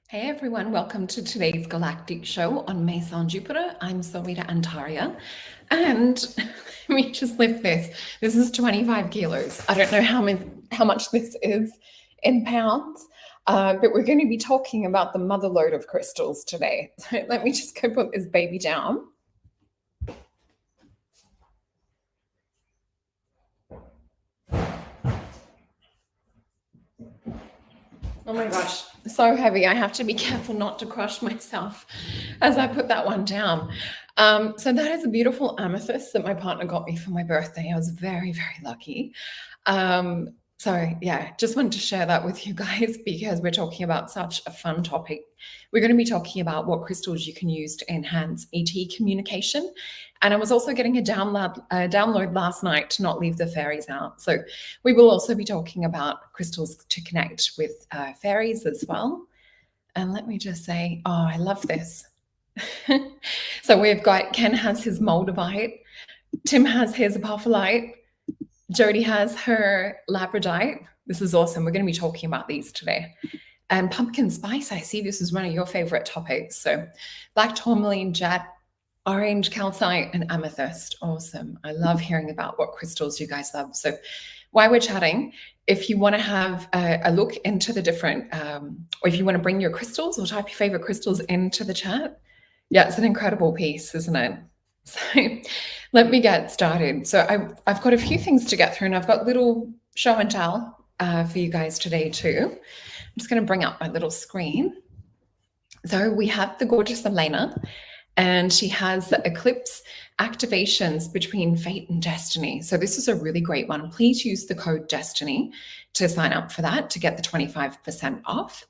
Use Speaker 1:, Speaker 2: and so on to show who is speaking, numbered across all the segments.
Speaker 1: Hey everyone, welcome to today's Galactic Show on Maison Jupiter. I'm Solreta Antaria, and let me just lift this. This is 25 kilos. I don't know how much this is in pounds, but we're going to be talking about the mother lode of crystals today. So let me just go put this baby down. Oh my gosh, so heavy. I have to be careful not to crush myself as I put that one down. So that is a beautiful amethyst that my partner got me for my birthday. I was very, very lucky. So yeah, just wanted to share that with you guys because we're talking about such a fun topic. We're going to be talking about what crystals you can use to enhance ET communication. And I was also getting a download last night to not leave the fairies out. So we will also be talking about crystals to connect with fairies as well. And let me just say, oh, I love this. So we've got Ken has his moldavite, Tim has his apophyllite, Jody has her labradorite. This is awesome. We're going to be talking about these today. And pumpkin spice, I see this is one of your favorite topics. So black tourmaline, jet, orange calcite, and amethyst. Awesome. I love hearing about what crystals you guys love. So while we're chatting, if you want to have a look into the different, or if you want to bring your crystals or type your favorite crystals into the chat, yeah, it's an incredible piece, isn't it? So let me get started. So I've got a few things to get through, and I've got little show and tell for you guys today too. I'm just going to bring up my little screen. So we have the gorgeous Elena, and she has the eclipse activations between fate and destiny. So this is a really great one. Please use the code DESTINY to sign up for that to get the 25% off.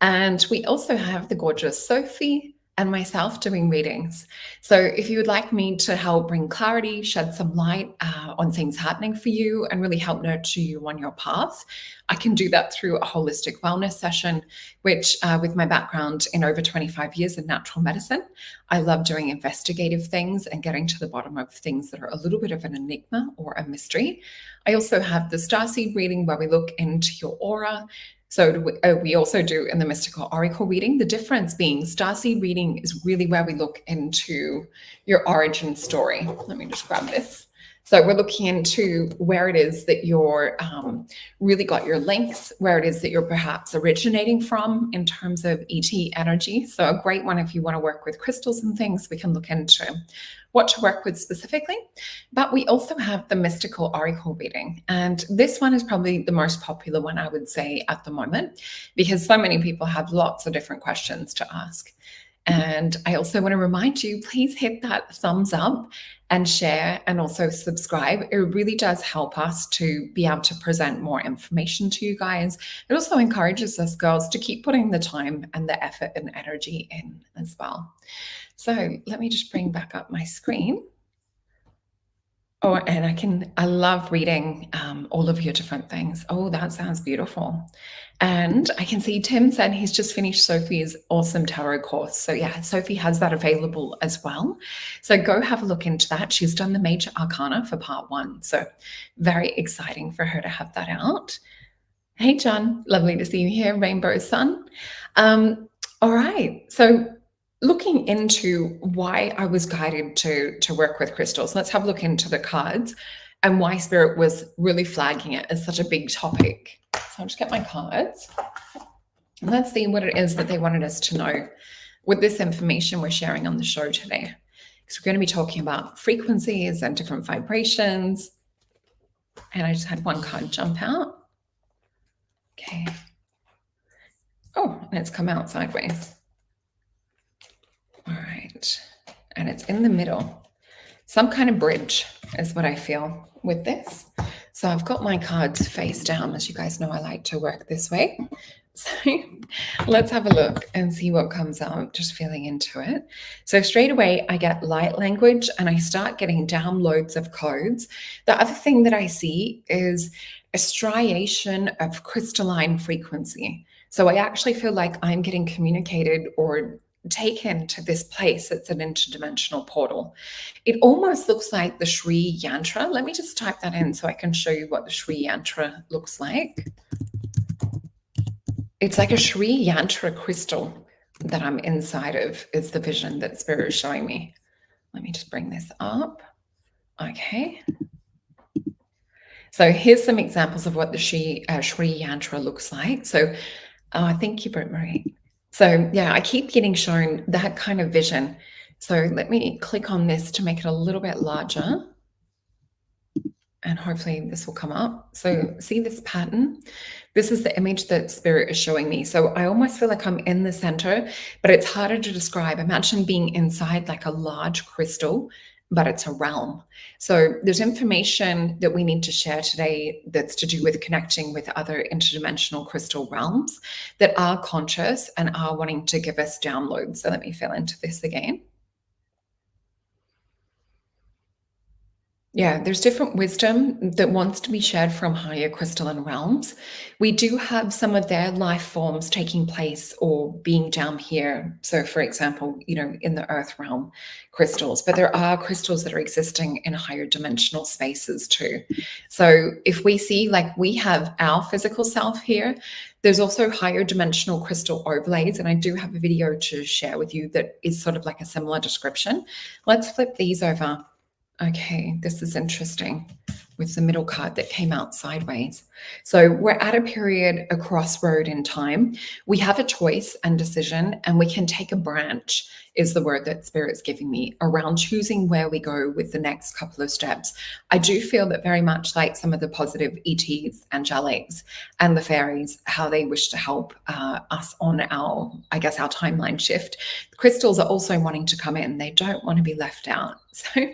Speaker 1: And we also have the gorgeous Sophie and myself doing readings. So if you would like me to help bring clarity, shed some light on things happening for you and really help nurture you on your path, I can do that through a holistic wellness session, which with my background in over 25 years in natural medicine, I love doing investigative things and getting to the bottom of things that are a little bit of an enigma or a mystery. I also have the starseed reading where we look into your aura. So we also do in the mystical oracle reading. The difference being starseed reading is really where we look into your origin story. Let me just grab this. So we're looking into where it is that you're really got your links, where it is that you're perhaps originating from in terms of ET energy. So a great one if you want to work with crystals and things, we can look into what to work with specifically. But we also have the mystical oracle reading. And this one is probably the most popular one, I would say, at the moment, because so many people have lots of different questions to ask. And I also want to remind you, please hit that thumbs up and share and also subscribe. It really does help us to be able to present more information to you guys. It also encourages us girls to keep putting the time and the effort and energy in as well. So let me just bring back up my screen. Oh, and I love reading all of your different things. Oh, that sounds beautiful. And I can see Tim said he's just finished Sophie's awesome tarot course. So yeah, Sophie has that available as well. So go have a look into that. She's done the major arcana for part 1. So very exciting for her to have that out. Hey, John, lovely to see you here, Rainbow Sun. All right, so looking into why I was guided to work with crystals, let's have a look into the cards and why Spirit was really flagging it as such a big topic. So I'll just get my cards and let's see what it is that they wanted us to know with this information we're sharing on the show today. Because we're going to be talking about frequencies and different vibrations. And I just had one card jump out. Okay. Oh, and it's come out sideways. All right, and it's in the middle. Some kind of bridge is what I feel with this. So I've got my cards face down. As you guys know, I like to work this way. So let's have a look and see what comes out, just feeling into it. So straight away, I get light language and I start getting downloads of codes. The other thing that I see is a striation of crystalline frequency. So I actually feel like I'm getting communicated or taken to this place. It's an interdimensional portal. It almost looks like the Sri Yantra. Let me just type that in so I can show you what the Sri Yantra looks like. It's like a Sri Yantra crystal that I'm inside of, is the vision that Spirit is showing me. Let me just bring this up. Okay. So here's some examples of what the Sri Yantra looks like. So, thank you, Britt Marie. So yeah, I keep getting shown that kind of vision. So let me click on this to make it a little bit larger. And hopefully this will come up. So see this pattern? This is the image that Spirit is showing me. So I almost feel like I'm in the center, but it's harder to describe. Imagine being inside like a large crystal, but it's a realm. So there's information that we need to share today that's to do with connecting with other interdimensional crystal realms that are conscious and are wanting to give us downloads. So let me fill into this again. Yeah, there's different wisdom that wants to be shared from higher crystalline realms. We do have some of their life forms taking place or being down here. So, for example, in the earth realm, crystals, but there are crystals that are existing in higher dimensional spaces too. So, if we see like we have our physical self here, there's also higher dimensional crystal overlays. And I do have a video to share with you that is sort of like a similar description. Let's flip these over. Okay, this is interesting with the middle card that came out sideways. So we're at a period, a crossroad in time. We have a choice and decision, and we can take a branch, is the word that Spirit's giving me, around choosing where we go with the next couple of steps. I do feel that very much like some of the positive ETs, angelics, and the fairies, how they wish to help us on our timeline shift. Crystals are also wanting to come in. They don't want to be left out. So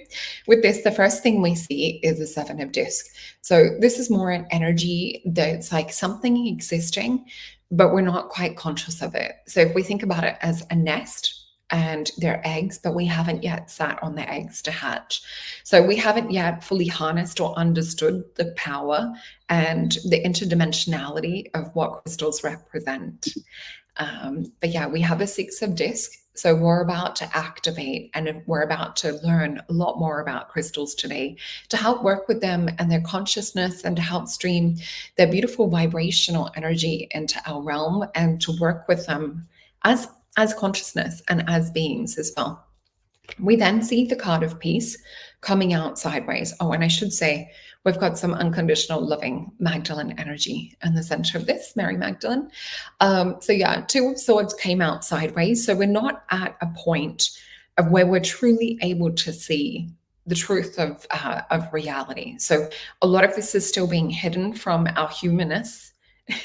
Speaker 1: with this, the first thing we see is the Seven of Disc. So this is more an energy that's like something existing, but we're not quite conscious of it. So if we think about it as a nest and their eggs, but we haven't yet sat on the eggs to hatch. So we haven't yet fully harnessed or understood the power and the interdimensionality of what crystals represent. But yeah, we have a Six of Disc. So we're about to activate and we're about to learn a lot more about crystals today to help work with them and their consciousness and to help stream their beautiful vibrational energy into our realm and to work with them as consciousness and as beings as well. We then see the card of peace coming out sideways. Oh, and I should say, we've got some unconditional loving Magdalene energy in the center of this, Mary Magdalene. So yeah, Two of Swords came out sideways. So we're not at a point of where we're truly able to see the truth of reality. So a lot of this is still being hidden from our humanness,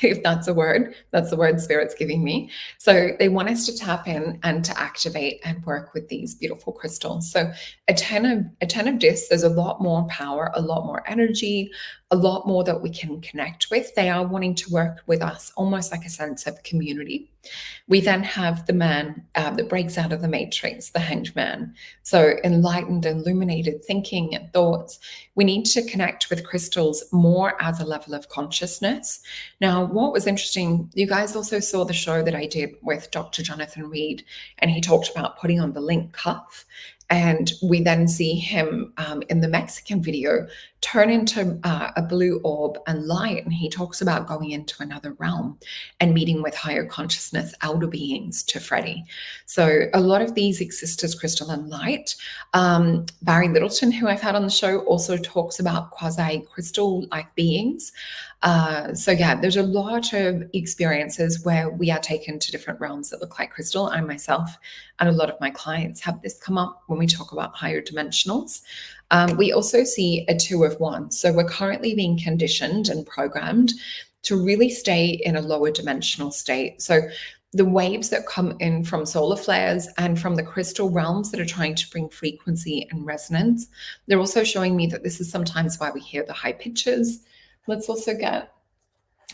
Speaker 1: if that's a word. That's the word Spirit's giving me. So they want us to tap in and to activate and work with these beautiful crystals. So a 10 of discs, there's a lot more power, a lot more energy, a lot more that we can connect with. They are wanting to work with us, almost like a sense of community. We then have the man that breaks out of the matrix, the hanged man. So enlightened, illuminated thinking and thoughts. We need to connect with crystals more as a level of consciousness. Now, what was interesting, you guys also saw the show that I did with Dr. Jonathan Reed, and he talked about putting on the link cuff. And we then see him in the Mexican video turn into a blue orb and light. And he talks about going into another realm and meeting with higher consciousness, elder beings to Freddie. So a lot of these exist as crystalline light. Barry Littleton, who I've had on the show, also talks about quasi-crystal-like beings. So yeah, there's a lot of experiences where we are taken to different realms that look like crystal. I myself and a lot of my clients have this come up when we talk about higher dimensionals. We also see a Two of Wands. So we're currently being conditioned and programmed to really stay in a lower dimensional state. So the waves that come in from solar flares and from the crystal realms that are trying to bring frequency and resonance, they're also showing me that this is sometimes why we hear the high pitches. Let's also get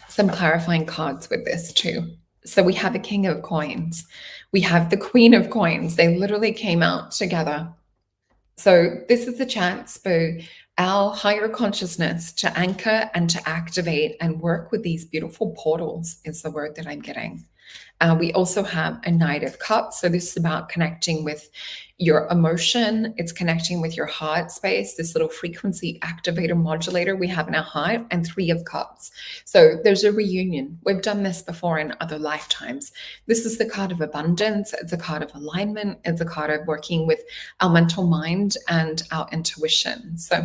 Speaker 1: some clarifying cards with this too. So we have a King of Coins. We have the Queen of Coins. They literally came out together. So this is the chance for our higher consciousness to anchor and to activate and work with these beautiful portals, is the word that I'm getting. We also have a Knight of Cups. So this is about connecting with your emotion. It's connecting with your heart space, this little frequency activator modulator we have in our heart, and Three of Cups. So there's a reunion. We've done this before in other lifetimes. This is the card of abundance. It's a card of alignment. It's a card of working with our mental mind and our intuition. So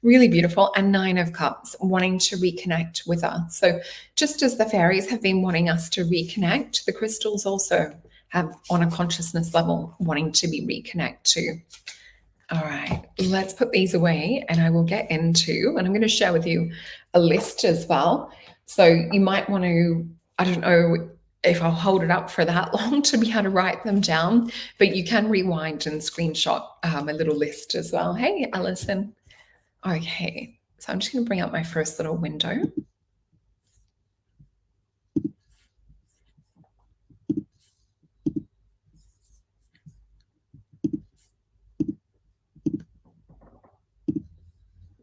Speaker 1: really beautiful. And Nine of Cups, wanting to reconnect with us. So just as the fairies have been wanting us to reconnect, the crystals also have, on a consciousness level, wanting to be reconnect to. All right, let's put these away and I will get into, and I'm going to share with you a list as well. So you might want to, I don't know if I'll hold it up for that long to be able to write them down, but you can rewind and screenshot a little list as well. Hey, Alison. Okay, so I'm just going to bring up my first little window.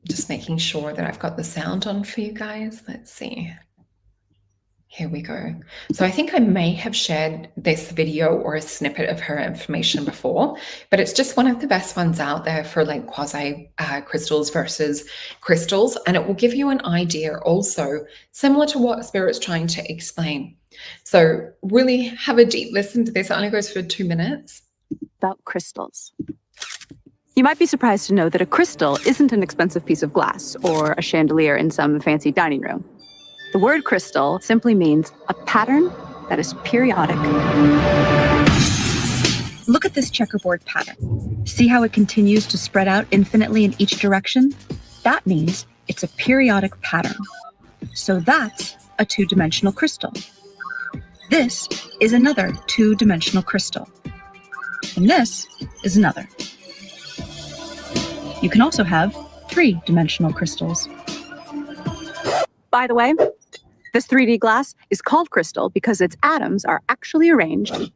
Speaker 1: Just making sure that I've got the sound on for you guys. Let's see. Here we go. So I think I may have shared this video or a snippet of her information before, but it's just one of the best ones out there for like quasi crystals versus crystals. And it will give you an idea also similar to what Spirit's trying to explain. So really have a deep listen to this. It only goes for 2 minutes.
Speaker 2: About crystals. You might be surprised to know that a crystal isn't an expensive piece of glass or a chandelier in some fancy dining room. The word crystal simply means a pattern that is periodic. Look at this checkerboard pattern. See how it continues to spread out infinitely in each direction? That means it's a periodic pattern. So that's a two-dimensional crystal. This is another two-dimensional crystal. And this is another. You can also have three-dimensional crystals. By the way, this 3D glass is called crystal because its atoms are actually arranged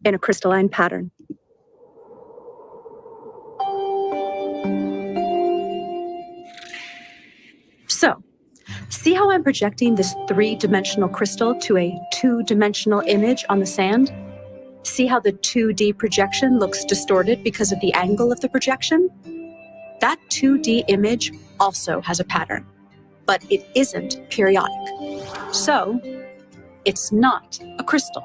Speaker 2: in a crystalline pattern. So, see how I'm projecting this three-dimensional crystal to a two-dimensional image on the sand? See how the 2D projection looks distorted because of the angle of the projection? That 2D image also has a pattern, but it isn't periodic. So, it's not a crystal.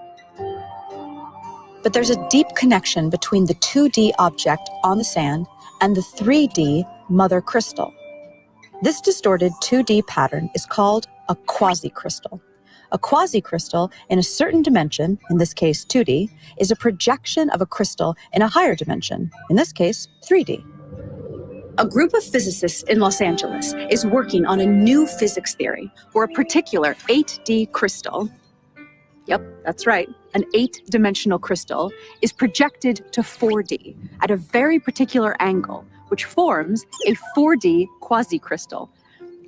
Speaker 2: But there's a deep connection between the 2D object on the sand and the 3D mother crystal. This distorted 2D pattern is called a quasi-crystal. A quasi-crystal in a certain dimension, in this case 2D, is a projection of a crystal in a higher dimension, in this case 3D. A group of physicists in Los Angeles is working on a new physics theory where a particular 8D crystal, yep, that's right, an 8-dimensional crystal, is projected to 4D at a very particular angle, which forms a 4D quasi-crystal.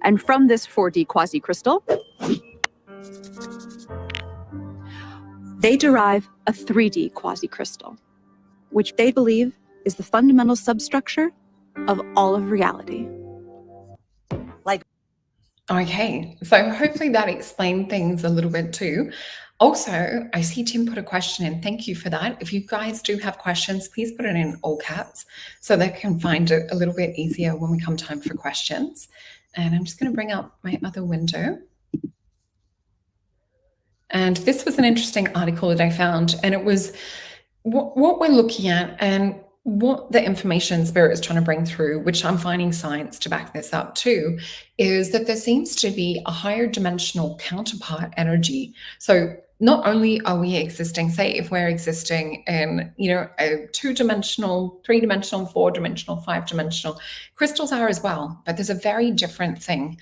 Speaker 2: And from this 4D quasi-crystal, they derive a 3D quasi-crystal, which they believe is the fundamental substructure of all of reality.
Speaker 1: Okay, so hopefully that explained things a little bit too. Also, I see Tim put a question in. Thank you for that. If you guys do have questions, please put it in all caps so they can find it a little bit easier when we come time for questions. And I'm just going to bring up my other window. And this was an interesting article that I found, and it was what we're looking at and what the information Spirit is trying to bring through, which I'm finding science to back this up too, is that there seems to be a higher dimensional counterpart energy. So not only are we existing, say if we're existing in, a 2-dimensional, 3-dimensional, 4-dimensional, 5-dimensional, crystals are as well, but there's a very different thing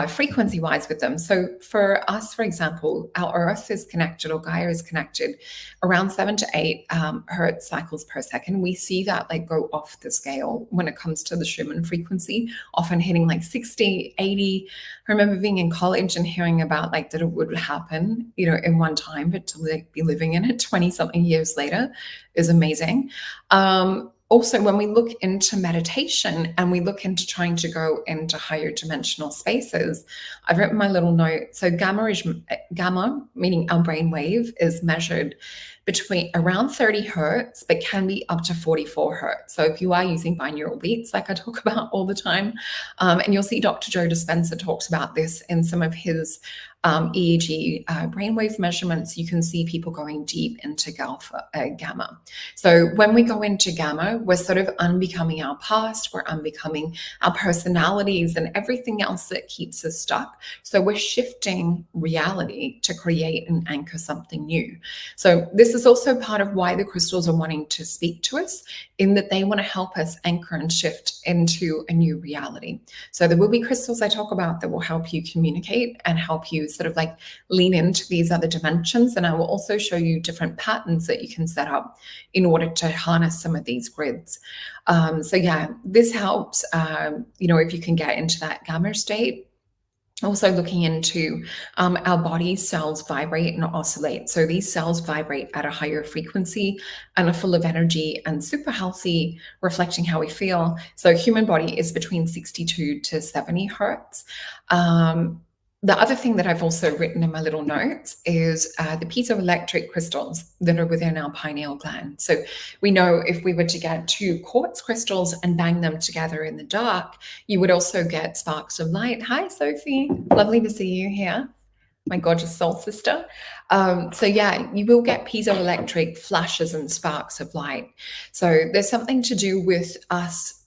Speaker 1: frequency-wise with them. So for us, for example, our Earth is connected, or Gaia is connected around 7 to 8 hertz cycles per second. We see that like go off the scale when it comes to the Schumann frequency, often hitting like 60, 80. I remember being in college and hearing about like that it would happen, in one time, but to like be living in it 20 something years later is amazing. also, when we look into meditation and we look into trying to go into higher dimensional spaces, I've written my little note. So gamma, meaning our brain wave, is measured between around 30 hertz, but can be up to 44 hertz. So if you are using binaural beats, like I talk about all the time, and you'll see Dr. Joe Dispenza talks about this in some of his EEG brainwave measurements, you can see people going deep into gamma. So when we go into gamma, we're sort of unbecoming our past, we're unbecoming our personalities and everything else that keeps us stuck. So we're shifting reality to create and anchor something new. So this is also part of why the crystals are wanting to speak to us, in that they want to help us anchor and shift into a new reality. So there will be crystals I talk about that will help you communicate and help you sort of like lean into these other dimensions. And I will also show you different patterns that you can set up in order to harness some of these grids. So yeah, this helps, if you can get into that gamma state. Also looking into our body cells vibrate and oscillate. So these cells vibrate at a higher frequency and are full of energy and super healthy, reflecting how we feel. So human body is between 62 to 70 hertz. The other thing that I've also written in my little notes is the piezoelectric crystals that are within our pineal gland. So we know if we were to get 2 quartz crystals and bang them together in the dark, you would also get sparks of light. Hi, Sophie. Lovely to see you here, my gorgeous soul sister. So yeah, you will get piezoelectric flashes and sparks of light. So there's something to do with us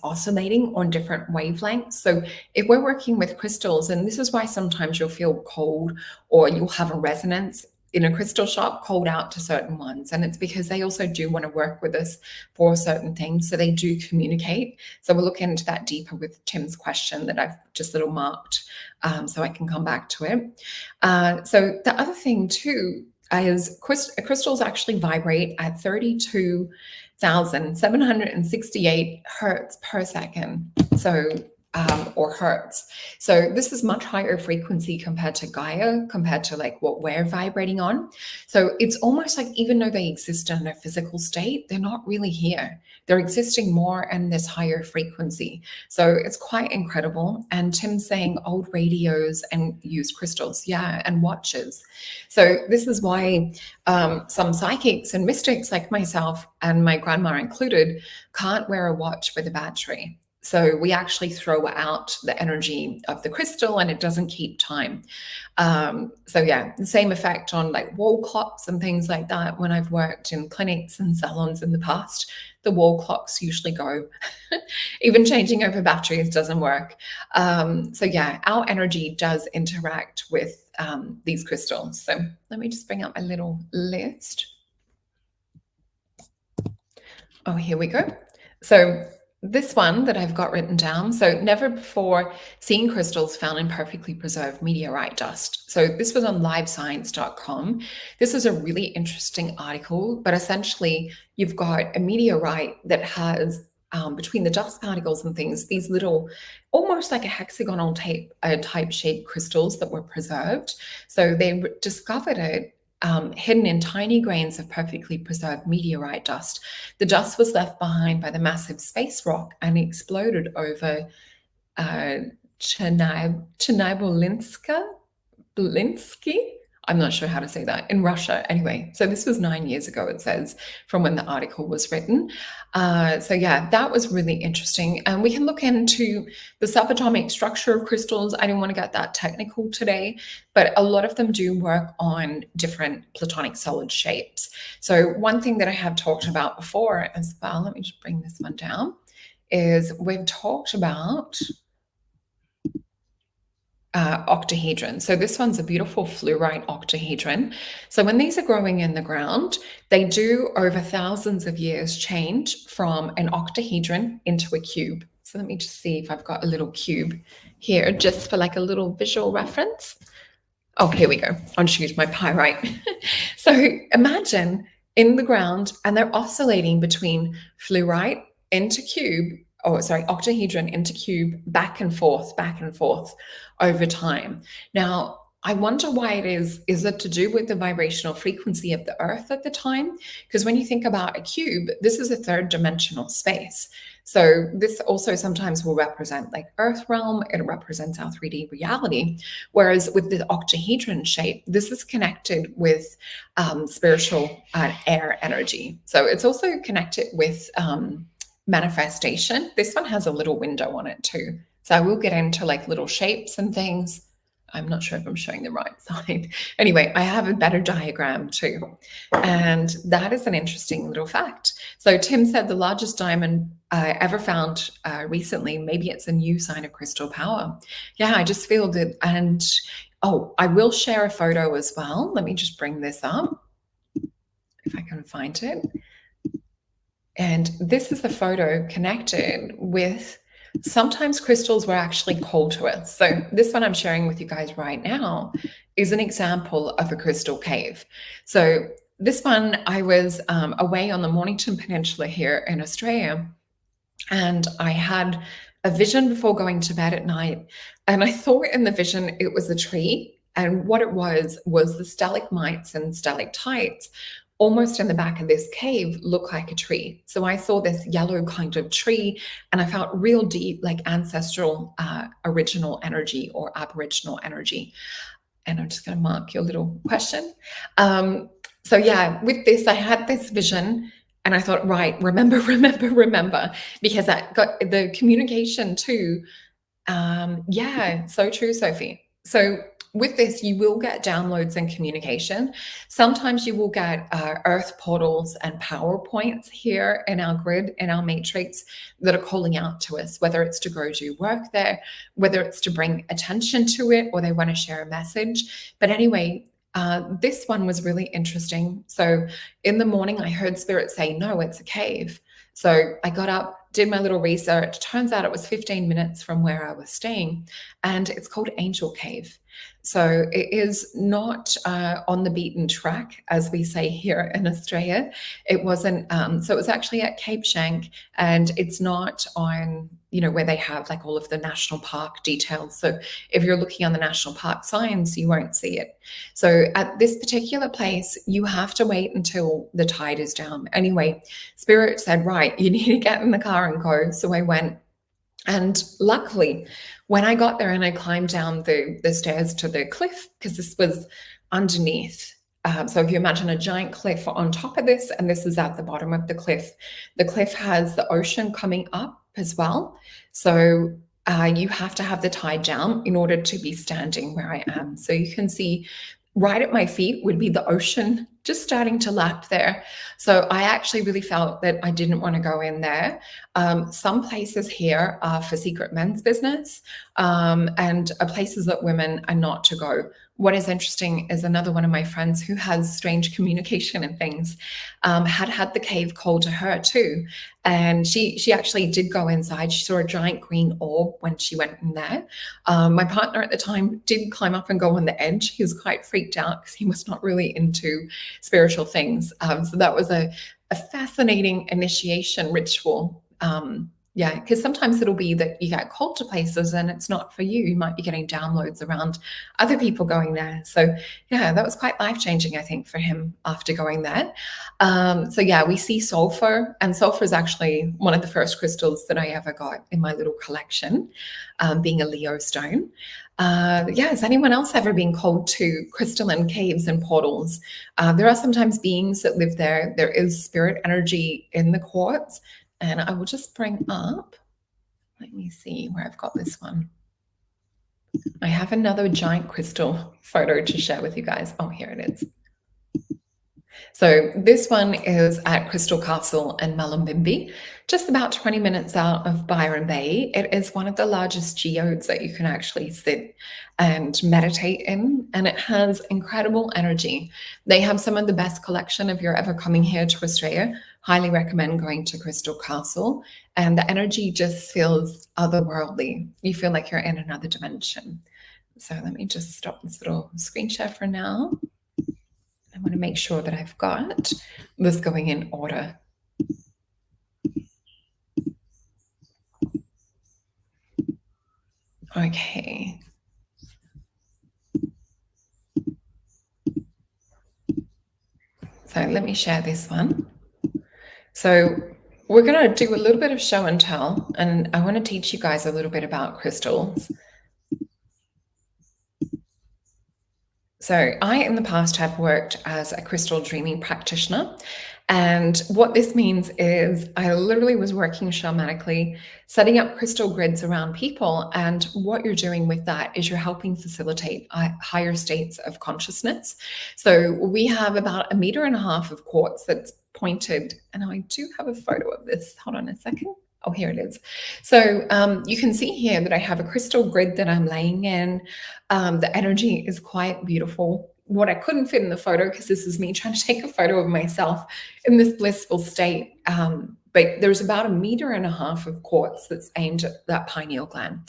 Speaker 1: oscillating on different wavelengths. So if we're working with crystals, and this is why sometimes you'll feel cold or you'll have a resonance in a crystal shop called out to certain ones. And it's because they also do want to work with us for certain things. So they do communicate. So we'll look into that deeper with Tim's question that I've just little marked, so I can come back to it. So the other thing too is crystals actually vibrate at 32,768 hertz per second. So, or hertz. So this is much higher frequency compared to Gaia, compared to like what we're vibrating on. So it's almost like even though they exist in a physical state, they're not really here. They're existing more in this higher frequency. So it's quite incredible. And Tim's saying old radios and use crystals, yeah, and watches. So this is why some psychics and mystics like myself and my grandma included can't wear a watch with a battery. So we actually throw out the energy of the crystal and it doesn't keep time. So yeah, the same effect on like wall clocks and things like that. When I've worked in clinics and salons in the past, the wall clocks usually go. Even changing over batteries doesn't work. So yeah, our energy does interact with these crystals. So let me just bring up my little list. Oh, here we go. So this one that I've got written down, so never before seen crystals found in perfectly preserved meteorite dust. So this was on livescience.com. This is a really interesting article, but essentially you've got a meteorite that has between the dust particles and things, these little, almost like a hexagonal type shaped crystals that were preserved. So they discovered it hidden in tiny grains of perfectly preserved meteorite dust. The dust was left behind by the massive space rock and exploded over Chernyabylinsk. I'm not sure how to say that, in Russia. Anyway, so this was 9 years ago, it says, from when the article was written. So yeah, that was really interesting. And we can look into the subatomic structure of crystals. I didn't want to get that technical today, but a lot of them do work on different platonic solid shapes. So one thing that I have talked about before as well, let me just bring this one down, is we've talked about octahedron. So this one's a beautiful fluorite octahedron. So when these are growing in the ground, they do over thousands of years change from an octahedron into a cube. So let me just see if I've got a little cube here just for like a little visual reference. Oh, here we go. I'll just use my pyrite. So imagine in the ground and they're oscillating between fluorite into cube, octahedron into cube, back and forth over time. Now, I wonder why it is. Is it to do with the vibrational frequency of the earth at the time? Because when you think about a cube, this is a third dimensional space. So this also sometimes will represent like earth realm, it represents our 3D reality. Whereas with the octahedron shape, this is connected with spiritual air energy. So it's also connected with manifestation. This one has a little window on it too. So I will get into like little shapes and things. I'm not sure if I'm showing the right side. Anyway, I have a better diagram too. And that is an interesting little fact. So Tim said the largest diamond I ever found recently, maybe it's a new sign of crystal power. Yeah, I just feel that. And oh, I will share a photo as well. Let me just bring this up if I can find it. And this is the photo connected with sometimes crystals were actually called to us. So this one I'm sharing with you guys right now is an example of a crystal cave. So this one, I was away on the Mornington Peninsula here in Australia, and I had a vision before going to bed at night. And I thought in the vision it was a tree. And what it was the stalagmites and stalactites almost in the back of this cave look like a tree. So I saw this yellow kind of tree, and I felt real deep, like ancestral, original energy or aboriginal energy. And I'm just going to mark your little question. So yeah, with this, I had this vision, and I thought, right, remember, because I got the communication too. Yeah, so true, Sophie. So with this, you will get downloads and communication. Sometimes you will get earth portals and PowerPoints here in our grid, in our matrix, that are calling out to us, whether it's to go do work there, whether it's to bring attention to it, or they want to share a message. But anyway, this one was really interesting. So in the morning, I heard Spirit say, no, it's a cave. So I got up, did my little research. Turns out it was 15 minutes from where I was staying, and it's called Angel Cave. So it is not on the beaten track, as we say here in Australia. It wasn't, so it was actually at Cape Schanck, and it's not on, where they have like all of the national park details. So if you're looking on the national park signs, you won't see it. So at this particular place, you have to wait until the tide is down. Anyway, Spirit said, right, you need to get in the car and go. So I went. And luckily, when I got there and I climbed down the stairs to the cliff, because this was underneath. So if you imagine a giant cliff on top of this, and this is at the bottom of the cliff has the ocean coming up as well. So you have to have the tide down in order to be standing where I am. So you can see right at my feet would be the ocean just starting to lap there. So I actually really felt that I didn't want to go in there. Some places here are for secret men's business, and are places that women are not to go. What is interesting is another one of my friends who has strange communication and things, had the cave called to her too. And she actually did go inside. She saw a giant green orb when she went in there. My partner at the time did climb up and go on the edge. He was quite freaked out because he was not really into spiritual things. So that was a fascinating initiation ritual. Yeah, because sometimes it'll be that you get called to places and it's not for you. You might be getting downloads around other people going there. So yeah, that was quite life-changing, I think, for him after going there. So yeah, we see sulfur, and sulfur is actually one of the first crystals that I ever got in my little collection, being a Leo stone. Yeah, has anyone else ever been called to crystalline caves and portals? There are sometimes beings that live there. There is spirit energy in the quartz. And I will just bring up, let me see where I've got this one. I have another giant crystal photo to share with you guys. Oh, here it is. So this one is at Crystal Castle in Mullumbimby, just about 20 minutes out of Byron Bay. It is one of the largest geodes that you can actually sit and meditate in, and it has incredible energy. They have some of the best collection. If you're ever coming here to Australia, highly recommend going to Crystal Castle, and the energy just feels otherworldly. You feel like you're in another dimension. So let me just stop this little screen share for now. I want to make sure that I've got this going in order. Okay. So let me share this one. So we're going to do a little bit of show and tell, and I want to teach you guys a little bit about crystals. So I, in the past, have worked as a crystal dreaming practitioner. And what this means is I literally was working shamanically, setting up crystal grids around people. And what you're doing with that is you're helping facilitate higher states of consciousness. So we have about 1.5 meters of quartz that's pointed. And I do have a photo of this. Hold on a second. Oh, here it is. So you can see here that I have a crystal grid that I'm laying in. The energy is quite beautiful. What I couldn't fit in the photo, because this is me trying to take a photo of myself in this blissful state. But there's about 1.5 meters of quartz that's aimed at that pineal gland.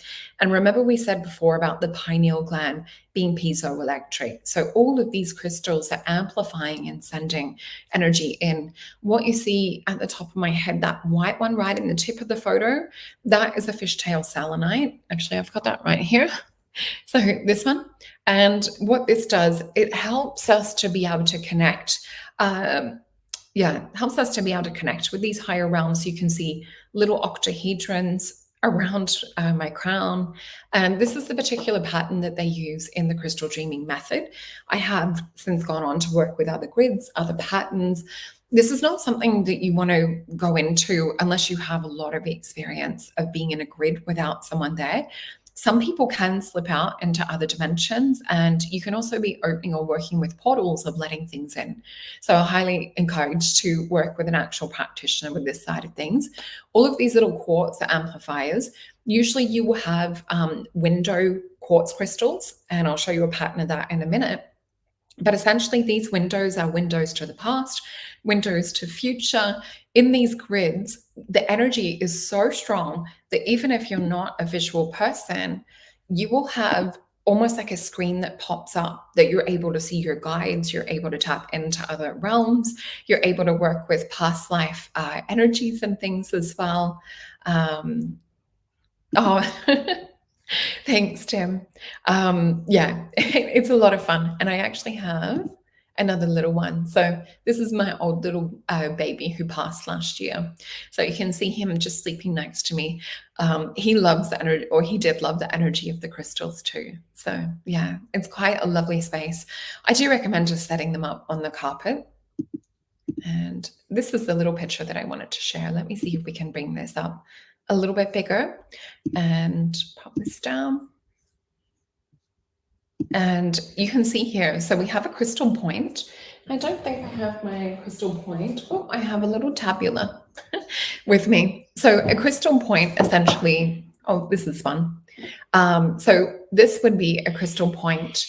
Speaker 1: And remember we said before about the pineal gland being piezoelectric. So all of these crystals are amplifying and sending energy in. What you see at the top of my head, that white one right in the tip of the photo, that is a fishtail selenite. Actually, I've got that right here. So this one. And what this does, it helps us to be able to connect. Helps us to be able to connect with these higher realms. You can see little octahedrons around my crown. And this is the particular pattern that they use in the crystal dreaming method. I have since gone on to work with other grids, other patterns. This is not something that you want to go into unless you have a lot of experience of being in a grid without someone there. Some people can slip out into other dimensions, and you can also be opening or working with portals of letting things in. So I highly encourage to work with an actual practitioner with this side of things. All of these little quartz are amplifiers. Usually you will have window quartz crystals, and I'll show you a pattern of that in a minute. But essentially these windows are windows to the past, windows to future. In these grids, the energy is so strong that even if you're not a visual person, you will have almost like a screen that pops up that you're able to see your guides, you're able to tap into other realms, you're able to work with past life energies and things as well. Thanks, Tim. It's a lot of fun. And I actually have another little one. So this is my old little baby who passed last year. So you can see him just sleeping next to me. He loves the energy, or he did love the energy of the crystals too. So yeah, it's quite a lovely space. I do recommend just setting them up on the carpet. And this is the little picture that I wanted to share. Let me see if we can bring this up a little bit bigger and pop this down. And you can see here, so we have a crystal point. I don't think I have my crystal point. Oh, I have a little tabula with me. So a crystal point essentially, oh, this is fun. So this would be a crystal point.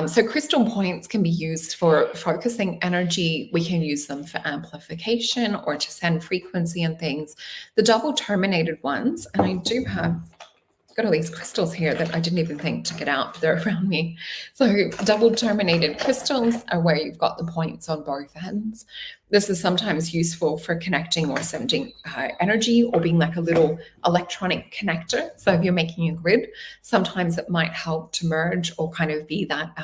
Speaker 1: So crystal points can be used for focusing energy. We can use them for amplification or to send frequency and things. The double terminated ones, and I do have, got all these crystals here that I didn't even think to get out. They're around me. So double terminated crystals are where you've got the points on both ends. This is sometimes useful for connecting or sending energy or being like a little electronic connector. So if you're making a grid, sometimes it might help to merge or kind of be that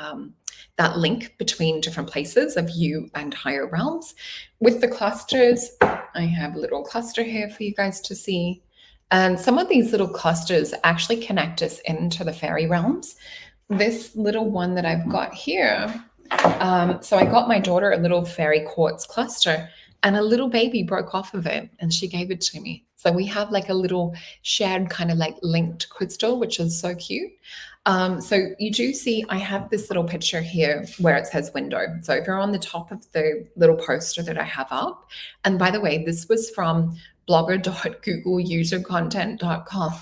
Speaker 1: that link between different places of you and higher realms. With the clusters, I have a little cluster here for you guys to see. And some of these little clusters actually connect us into the fairy realms. This little one that I've got here, so I got my daughter a little fairy quartz cluster, and a little baby broke off of it and she gave it to me. So we have like a little shared kind of like linked crystal, which is so cute. So you do see I have this little picture here where it says window. So if you're on the top of the little poster that I have up, and by the way, this was from blogger.googleusercontent.com.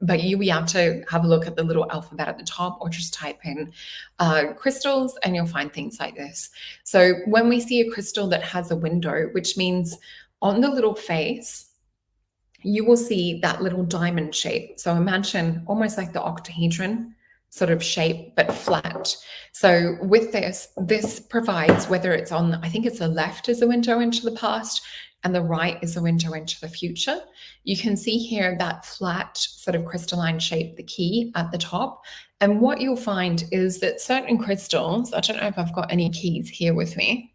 Speaker 1: But you have to have a look at the little alphabet at the top, or just type in crystals and you'll find things like this. So when we see a crystal that has a window, which means on the little face, you will see that little diamond shape. So imagine almost like the octahedron sort of shape, but flat. So with this provides, whether it's on, I think it's the left is a window into the past, and the right is a window into the future. You can see here that flat sort of crystalline shape, the key at the top. And what you'll find is that certain crystals, I don't know if I've got any keys here with me.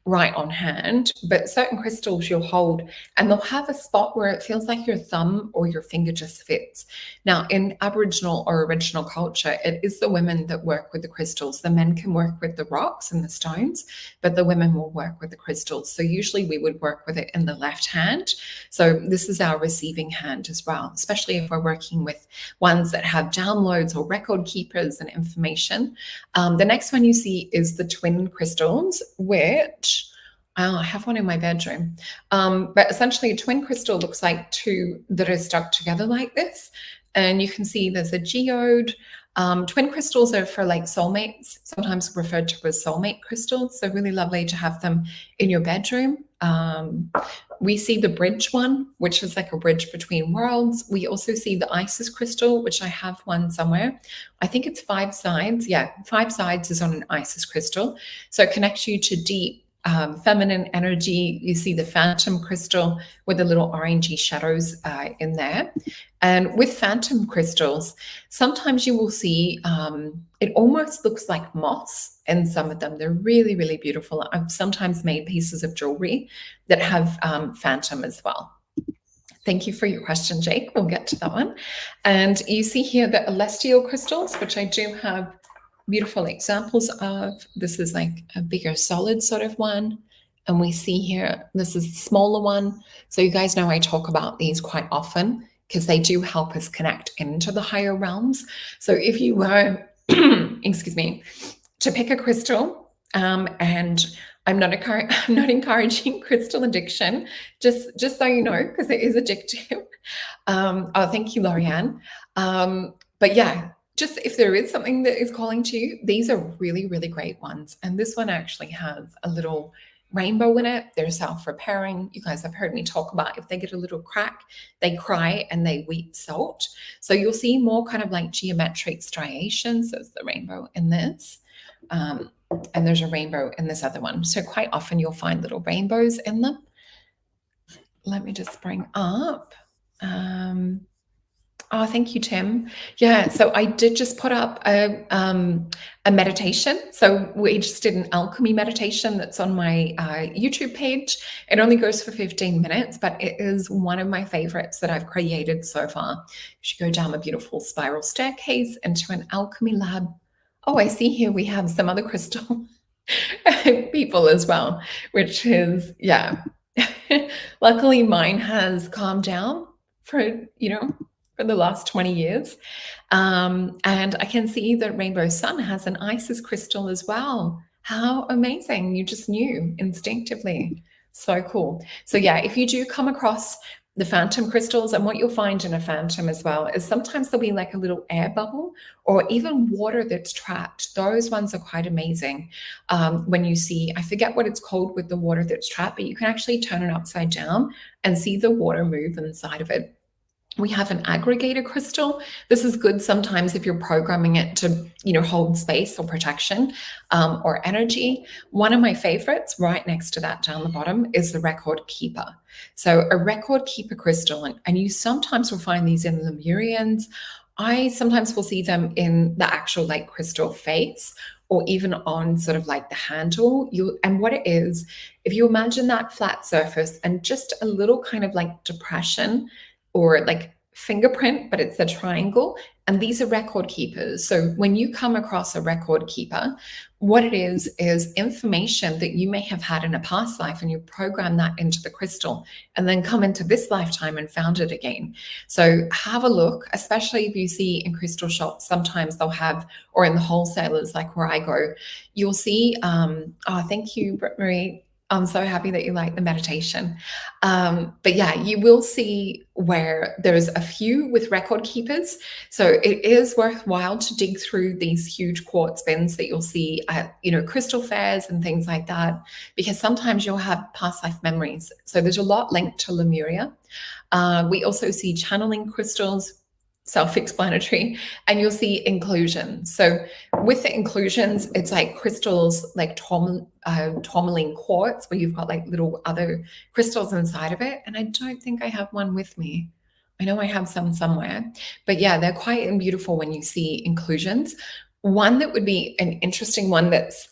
Speaker 1: right on hand, but certain crystals you'll hold and they'll have a spot where it feels like your thumb or your finger just fits. Now, in Aboriginal or original culture, it is the women that work with the crystals. The men can work with the rocks and the stones, but the women will work with the crystals. So usually we would work with it in the left hand. So this is our receiving hand as well, especially if we're working with ones that have downloads or record keepers and information. The next one you see is the twin crystals, which I have one in my bedroom. But essentially a twin crystal looks like two that are stuck together like this. And you can see there's a geode. Twin crystals are for like soulmates, sometimes referred to as soulmate crystals. So really lovely to have them in your bedroom. We see the bridge one, which is like a bridge between worlds. We also see the Isis crystal, which I have one somewhere. I think it's 5 sides. Yeah, 5 sides is on an Isis crystal. So it connects you to deep feminine energy. You see the phantom crystal with the little orangey shadows in there. And with phantom crystals, sometimes you will see it almost looks like moss in some of them. They're really, really beautiful. I've sometimes made pieces of jewelry that have phantom as well. Thank you for your question, Jake. We'll get to that one. And you see here the celestial crystals, which I do have beautiful examples of. This is like a bigger solid sort of one. And we see here, this is the smaller one. So you guys know I talk about these quite often because they do help us connect into the higher realms. So if you were, excuse me, to pick a crystal, and I'm not encouraging crystal addiction, just so you know, because it is addictive. Oh, thank you, Lorianne. But yeah, just if there is something that is calling to you, these are really, really great ones. And this one actually has a little rainbow in it. They're self-repairing. You guys have heard me talk about if they get a little crack, they cry and they weep salt. So you'll see more kind of like geometric striations. There's the rainbow in this. And there's a rainbow in this other one. So quite often you'll find little rainbows in them. Let me just bring up. Oh, thank you, Tim. Yeah, so I did just put up a meditation. So we just did an alchemy meditation that's on my YouTube page. It only goes for 15 minutes, but it is one of my favorites that I've created so far. You should go down a beautiful spiral staircase into an alchemy lab. Oh, I see here we have some other crystal people as well, which is, yeah. Luckily, mine has calmed down for the last 20 years. And I can see that Rainbow Sun has an Isis crystal as well. How amazing. You just knew instinctively. So cool. So yeah, if you do come across the phantom crystals, and what you'll find in a phantom as well is sometimes there'll be like a little air bubble or even water that's trapped. Those ones are quite amazing. When you see, I forget what it's called with the water that's trapped, but you can actually turn it upside down and see the water move inside of it. We have an aggregator crystal. This is good sometimes if you're programming it to, hold space or protection or energy. One of my favorites right next to that down the bottom is the record keeper. So a record keeper crystal, and you sometimes will find these in Lemurians. I sometimes will see them in the actual like crystal face or even on sort of like the handle. And what it is, if you imagine that flat surface and just a little kind of like depression or like fingerprint, but it's a triangle, and these are record keepers. So when you come across a record keeper, what it is information that you may have had in a past life, and you program that into the crystal and then come into this lifetime and found it again. So have a look, especially if you see in crystal shops, sometimes they'll have, or in the wholesalers like where I go, you'll see, thank you, Britt Marie. I'm so happy that you like the meditation. But yeah, you will see where there's a few with record keepers. So it is worthwhile to dig through these huge quartz bins that you'll see at, crystal fairs and things like that, because sometimes you'll have past life memories. So there's a lot linked to Lemuria. We also see channeling crystals, self-explanatory, and you'll see inclusions. So with the inclusions, it's like crystals like tourmaline quartz, where you've got like little other crystals inside of it. And I don't think I have one with me. I know I have some somewhere, but yeah, they're quite beautiful when you see inclusions. One that would be an interesting one that's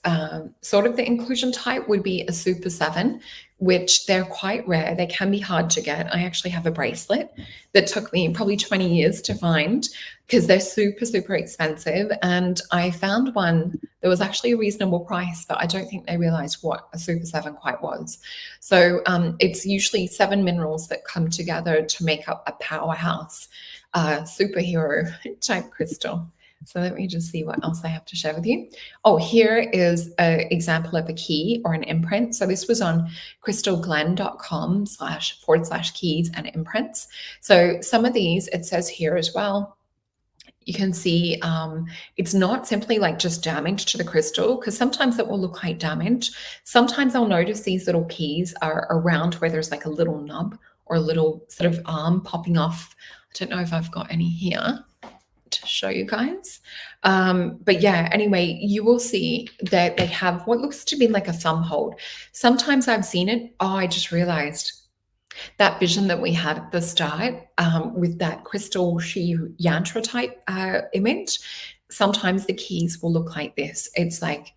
Speaker 1: sort of the inclusion type would be a Super 7, which they're quite rare. They can be hard to get. I actually have a bracelet that took me probably 20 years to find because they're super, super expensive. And I found one that was actually a reasonable price, but I don't think they realized what a Super 7 quite was. So it's usually 7 minerals that come together to make up a powerhouse superhero type crystal. So let me just see what else I have to share with you. Oh, here is an example of a key or an imprint. So this was on crystalglen.com//keys and imprints. So some of these, it says here as well, you can see it's not simply like just damage to the crystal, because sometimes it will look like damage. Sometimes I'll notice these little keys are around where there's like a little nub or a little sort of arm popping off. I don't know if I've got any here to show you guys. But yeah, anyway, you will see that they have what looks to be like a thumb hold. Sometimes I've seen it. Oh, I just realized that vision that we had at the start with that crystal Shi Yantra type image. Sometimes the keys will look like this. It's like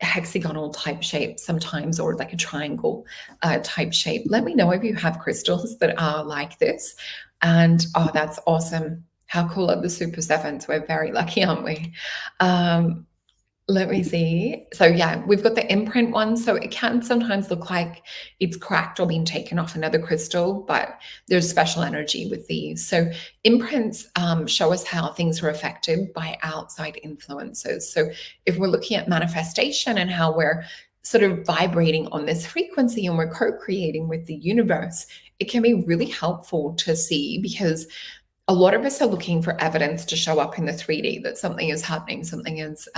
Speaker 1: a hexagonal type shape sometimes, or like a triangle type shape. Let me know if you have crystals that are like this. And oh, that's awesome. How cool are the Super 7s? We're very lucky, aren't we? Let me see. So yeah, we've got the imprint one. So it can sometimes look like it's cracked or been taken off another crystal, but there's special energy with these. So imprints show us how things are affected by outside influences. So if we're looking at manifestation and how we're sort of vibrating on this frequency and we're co-creating with the universe, it can be really helpful to see, because a lot of us are looking for evidence to show up in the 3D that something is happening, something is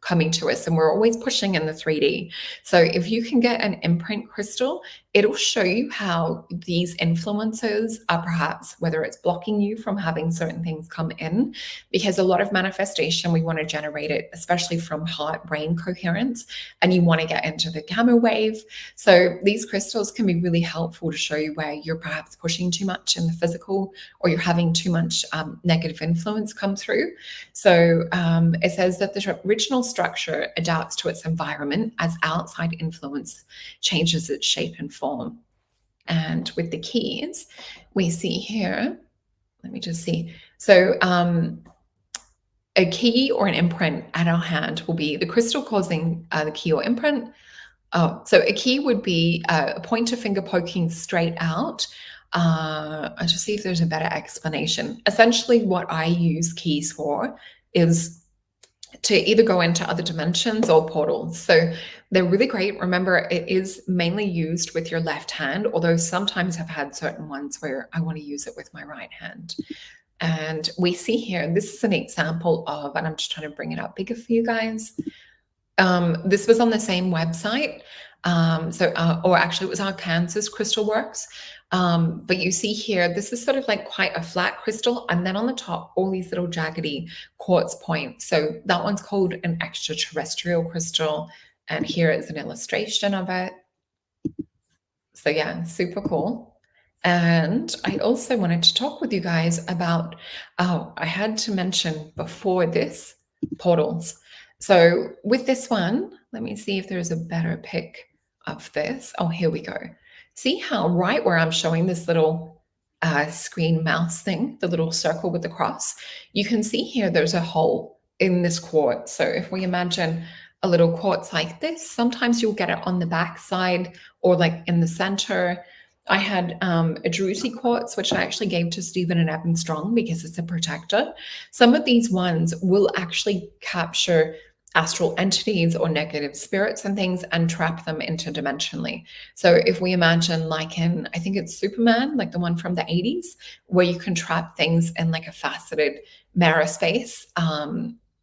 Speaker 1: coming to us, and we're always pushing in the 3D. So if you can get an imprint crystal, it'll show you how these influences are perhaps, whether it's blocking you from having certain things come in, because a lot of manifestation, we want to generate it, especially from heart-brain coherence, and you want to get into the gamma wave. So these crystals can be really helpful to show you where you're perhaps pushing too much in the physical, or you're having too much negative influence come through. So it says that the original structure adapts to its environment as outside influence changes its shape and form. And with the keys, we see here, let me just see. So a key or an imprint at our hand will be the crystal causing the key or imprint. Oh, so a key would be a pointer finger poking straight out. I'll just see if there's a better explanation. Essentially, what I use keys for is to either go into other dimensions or portals. So they're really great. Remember, it is mainly used with your left hand, although sometimes I've had certain ones where I want to use it with my right hand. And we see here, this is an example of, and I'm just trying to bring it up bigger for you guys. This was on the same website. Or actually it was our Kansas Crystal Works. But you see here, this is sort of like quite a flat crystal. And then on the top, all these little jaggedy quartz points. So that one's called an extraterrestrial crystal. And here is an illustration of it. So yeah, super cool. And I also wanted to talk with you guys about, I had to mention before this, portals. So with this one, let me see if there's a better pic of this. Oh, here we go. See how right where I'm showing this little screen mouse thing, the little circle with the cross, you can see here there's a hole in this quartz. So if we imagine a little quartz like this, sometimes you'll get it on the back side or like in the center. I had a Druzy quartz, which I actually gave to Stephen and Evan Strong because it's a protector. Some of these ones will actually capture astral entities or negative spirits and things and trap them interdimensionally. So if we imagine like in, I think it's Superman, like the one from the 80s, where you can trap things in like a faceted mirror space,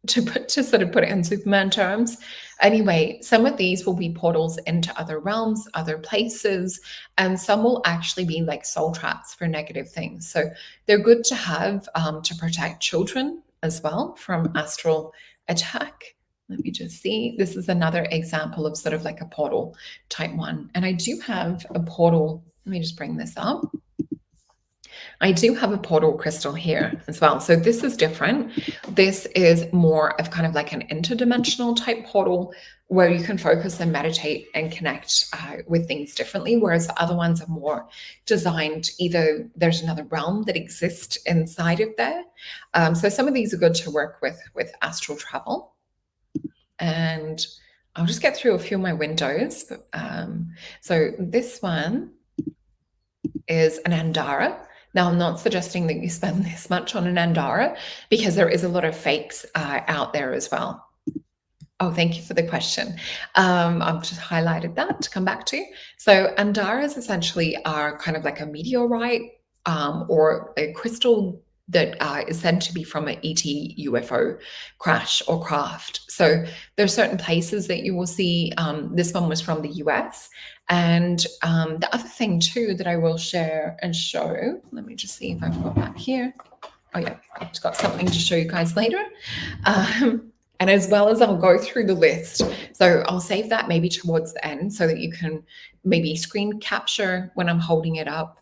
Speaker 1: to sort of put it in Superman terms. Anyway, some of these will be portals into other realms, other places, and some will actually be like soul traps for negative things. So they're good to have to protect children as well from astral attack. Let me just see. This is another example of sort of like a portal type one. And I do have a portal. Let me just bring this up. I do have a portal crystal here as well. So this is different. This is more of kind of like an interdimensional type portal where you can focus and meditate and connect with things differently, whereas the other ones are more designed, either there's another realm that exists inside of there. So some of these are good to work with astral travel. And I'll just get through a few of my windows. So this one is an Andara. Now, I'm not suggesting that you spend this much on an Andara because there is a lot of fakes out there as well. Oh, thank you for the question. I've just highlighted that to come back to. So Andaras essentially are kind of like a meteorite or a crystal that is said to be from an ET UFO crash or craft. So there are certain places that you will see. This one was from the US. And the other thing too that I will share and show, let me just see if I've got that here. Oh yeah, I've just got something to show you guys later. And as well as I'll go through the list. So I'll save that maybe towards the end so that you can maybe screen capture when I'm holding it up.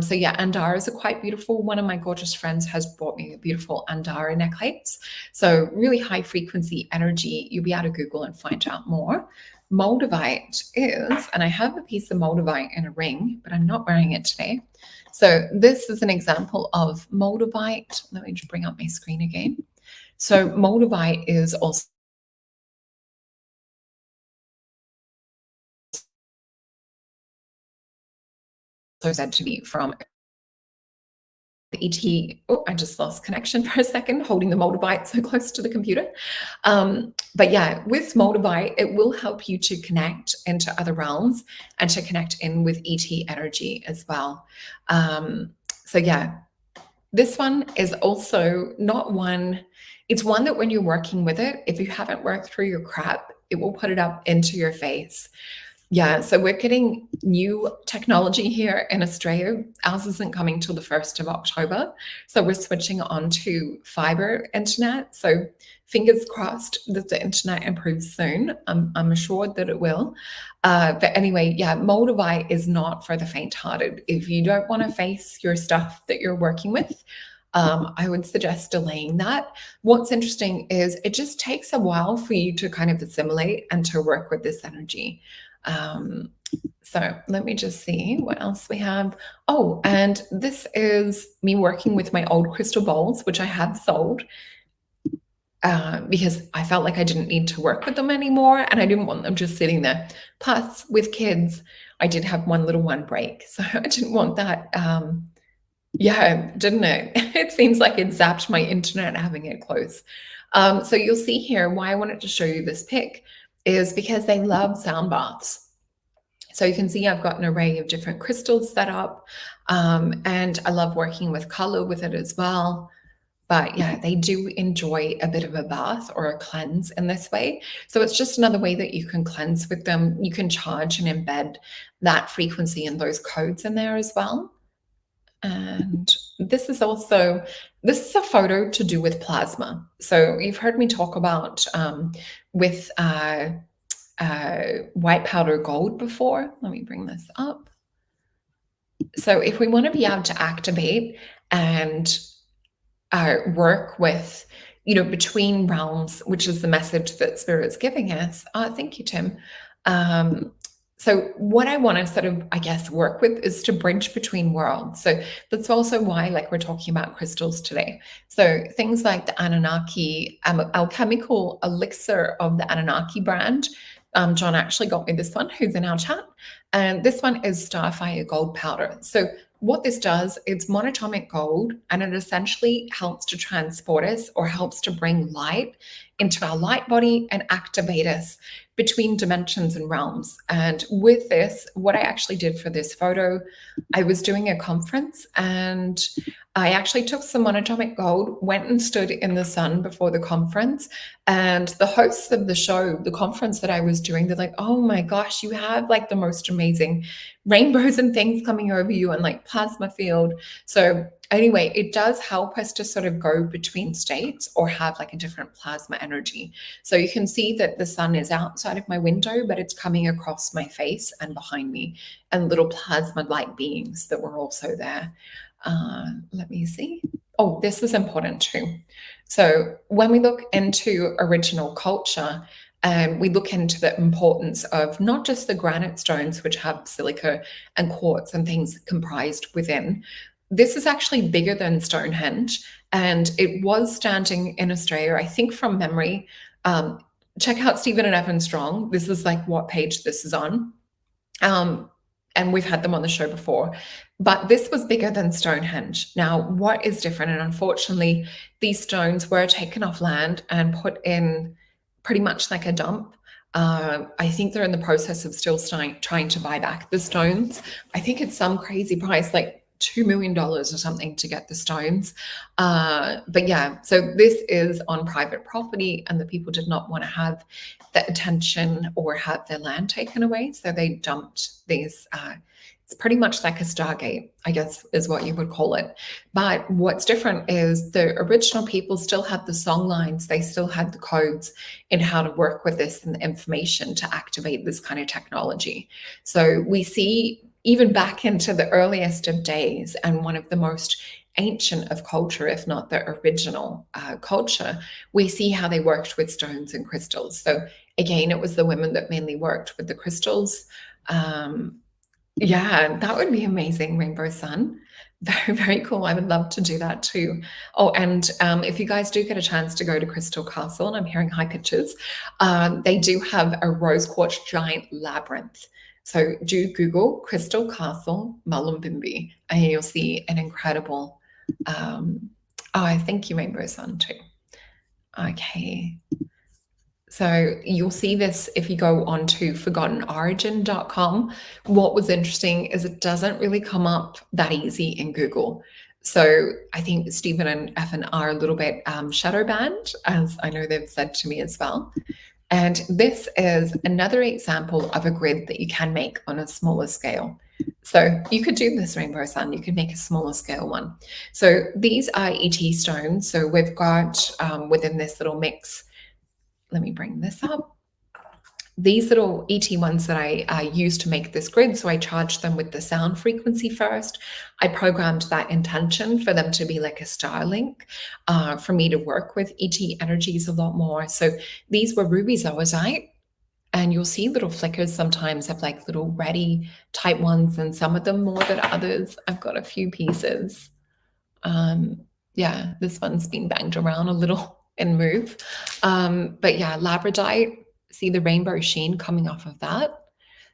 Speaker 1: So yeah, Andaras are quite beautiful. One of my gorgeous friends has bought me a beautiful Andara necklace. So really high frequency energy. You'll be able to Google and find out more. Moldavite is, and I have a piece of Moldavite in a ring, but I'm not wearing it today. So this is an example of Moldavite. Let me just bring up my screen again. So Moldavite is also said to be from the ET. Oh, I just lost connection for a second, holding the Moldavite so close to the computer. But yeah, with Moldavite, it will help you to connect into other realms and to connect in with ET energy as well. So yeah, this one is also not one. It's one that when you're working with it, if you haven't worked through your crap, it will put it up into your face. Yeah, so we're getting new technology here in Australia. Ours isn't coming till the 1st of October. So we're switching on to fiber internet. So fingers crossed that the internet improves soon. I'm assured that it will. But anyway, yeah, Moldavite is not for the faint-hearted. If you don't want to face your stuff that you're working with, I would suggest delaying that. What's interesting is it just takes a while for you to kind of assimilate and to work with this energy. So let me just see what else we have. Oh, and this is me working with my old crystal bowls, which I have sold because I felt like I didn't need to work with them anymore and I didn't want them just sitting there. Plus, with kids, I did have one little one break, so I didn't want that. Yeah, didn't it? It seems like it zapped my internet having it close. So you'll see here why I wanted to show you this pic is because they love sound baths. So you can see I've got an array of different crystals set up, and I love working with color with it as well. But yeah, they do enjoy a bit of a bath or a cleanse in this way. So it's just another way that you can cleanse with them. You can charge and embed that frequency and those codes in there as well. And this is a photo to do with plasma. So you've heard me talk about with white powder gold before. Let me bring this up. So if we want to be able to activate and work with, between realms, which is the message that Spirit's giving us. Thank you, Tim. So what I want to sort of, I guess, work with is to bridge between worlds. So that's also why, like, we're talking about crystals today. So things like the Anunnaki, alchemical elixir of the Anunnaki brand. John actually got me this one, who's in our chat. And this one is Starfire Gold Powder. So what this does, it's monatomic gold, and it essentially helps to transport us or helps to bring light into our light body and activate us between dimensions and realms. And with this, what I actually did for this photo, I was doing a conference and I actually took some monatomic gold, went and stood in the sun before the conference, and the hosts of the show, the conference that I was doing, they're like, oh my gosh, you have like the most amazing rainbows and things coming over you and like plasma field. So anyway, it does help us to sort of go between states or have like a different plasma energy. So you can see that the sun is outside of my window, but it's coming across my face and behind me, and little plasma-like beings that were also there. Let me see. Oh, this is important too. So when we look into original culture, and we look into the importance of not just the granite stones, which have silica and quartz and things comprised within. This is actually bigger than Stonehenge, and it was standing in Australia, I think from memory. Check out Stephen and Evan Strong. This is like what page this is on. And we've had them on the show before, but this was bigger than Stonehenge. Now, what is different? And unfortunately, these stones were taken off land and put in pretty much like a dump. I think they're in the process of still trying to buy back the stones. I think it's some crazy price, like $2 million or something to get the stones. But yeah, so this is on private property, and the people did not want to have the attention or have their land taken away. So they dumped these. It's pretty much like a Stargate, I guess, is what you would call it. But what's different is the original people still had the song lines. They still had the codes in how to work with this and the information to activate this kind of technology. So we see even back into the earliest of days, and one of the most ancient of culture, if not the original culture, we see how they worked with stones and crystals. So again, it was the women that mainly worked with the crystals. Yeah, that would be amazing, Rainbow Sun. Very, very cool. I would love to do that too. Oh, and if you guys do get a chance to go to Crystal Castle, and I'm hearing high pitches, they do have a rose quartz giant labyrinth. So do Google Crystal Castle Mullumbimby, and you'll see an incredible, thank you, Rainbow Sun too. Okay. So you'll see this if you go on to forgottenorigin.com. What was interesting is it doesn't really come up that easy in Google. So I think Stephen and Evan are a little bit shadow banned, as I know they've said to me as well. And this is another example of a grid that you can make on a smaller scale. So you could do this, Rainbow Sun, you could make a smaller scale one. So these are ET stones. So we've got within this little mix, let me bring this up. These little ET ones that I use to make this grid, so I charged them with the sound frequency first. I programmed that intention for them to be like a Starlink, for me to work with ET energies a lot more. So these were ruby zoisite, and you'll see little flickers sometimes of like little reddy type ones, and some of them more than others. I've got a few pieces. Yeah, this one's been banged around a little and move. But yeah, labradorite, see the rainbow sheen coming off of that.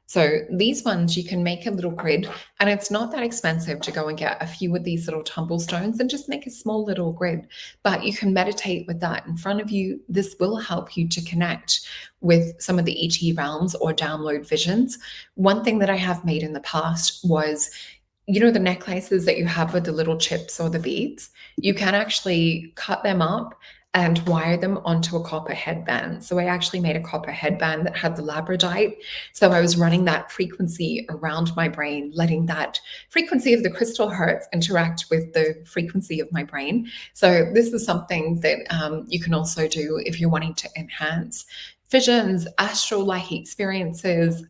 Speaker 1: So these ones you can make a little grid, and it's not that expensive to go and get a few of these little tumble stones and just make a small little grid, but you can meditate with that in front of you. This will help you to connect with some of the ET realms or download visions. One thing that I have made in the past was, you know, the necklaces that you have with the little chips or the beads, you can actually cut them up and wire them onto a copper headband. So I actually made a copper headband that had the labradorite. So I was running that frequency around my brain, letting that frequency of the crystal hertz interact with the frequency of my brain. So this is something that you can also do if you're wanting to enhance visions, astral-like experiences.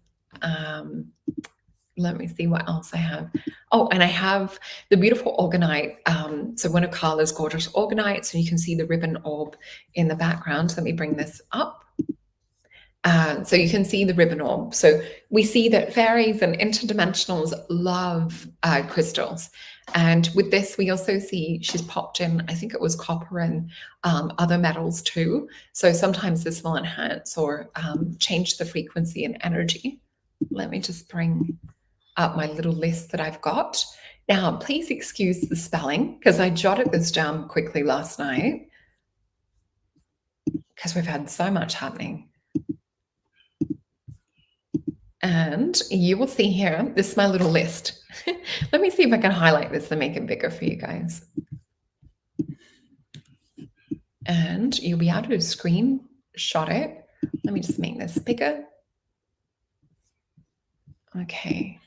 Speaker 1: Let me see what else I have. Oh, and I have the beautiful orgonite. So one of Carla's gorgeous orgonites, so you can see the ribbon orb in the background. Let me bring this up. So you can see the ribbon orb. So we see that fairies and interdimensionals love crystals. And with this, we also see she's popped in, I think it was copper and other metals too. So sometimes this will enhance or change the frequency and energy. Let me just bring up my little list that I've got. Now, please excuse the spelling because I jotted this down quickly last night because we've had so much happening. And you will see here, this is my little list. Let me see if I can highlight this and make it bigger for you guys. And you'll be able to screenshot it. Let me just make this bigger. Okay.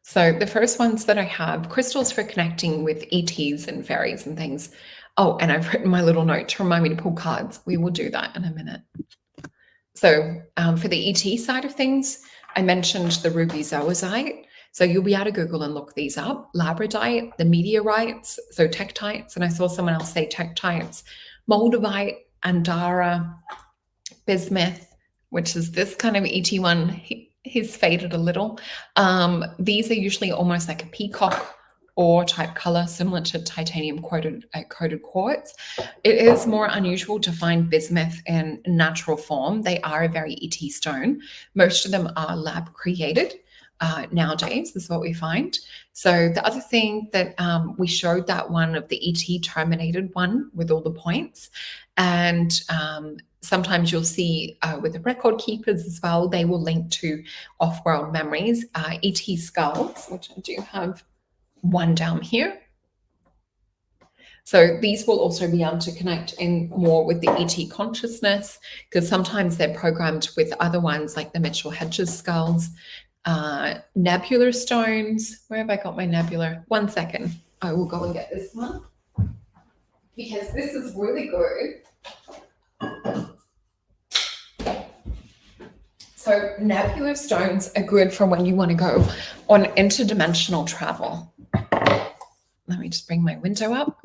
Speaker 1: So the first ones that I have, crystals for connecting with ETs and fairies and things. Oh, and I've written my little note to remind me to pull cards. We will do that in a minute. So for the ET side of things, I mentioned the ruby zoisite. So you'll be able to Google and look these up. Labradite, the meteorites, so tektites, and I saw someone else say tektites, moldavite, andara, bismuth, which is this kind of ET one. He's faded a little. These are usually almost like a peacock or type color, similar to titanium coated quartz. It is more unusual to find bismuth in natural form. They are a very ET stone. Most of them are lab created nowadays, is what we find. So the other thing that we showed that one of the ET terminated one with all the points, and sometimes you'll see with the record keepers as well, they will link to off-world memories, ET skulls, which I do have one down here. So these will also be able to connect in more with the ET consciousness, because sometimes they're programmed with other ones like the Mitchell Hedges skulls, nebular stones. Where have I got my nebular? 1 second. I will go and get this one because this is really good. So nebular stones are good for when you want to go on interdimensional travel. Let me just bring my window up.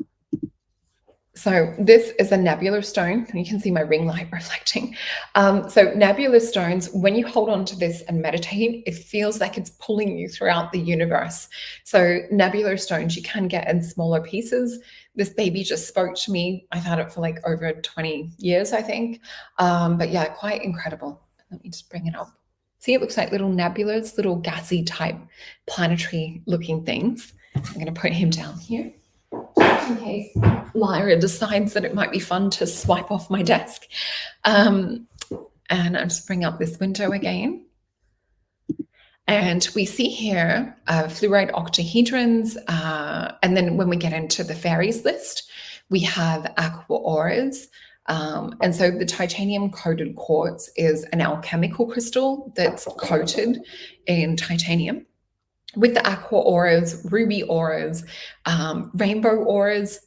Speaker 1: So this is a nebular stone, and you can see my ring light reflecting. So nebular stones, when you hold on to this and meditate, it feels like it's pulling you throughout the universe. So nebular stones you can get in smaller pieces. This baby just spoke to me. I've had it for like over 20 years, I think. But yeah, quite incredible. Let me just bring it up. See, it looks like little nebulas, little gassy type planetary looking things. I'm going to put him down here just in case Lyra decides that it might be fun to swipe off my desk. And I'll just bring up this window again. And we see here fluorite octahedrons. And then when we get into the fairies list, we have aqua auras. And so the titanium coated quartz is an alchemical crystal that's coated in titanium. With the aqua auras, ruby auras, rainbow auras,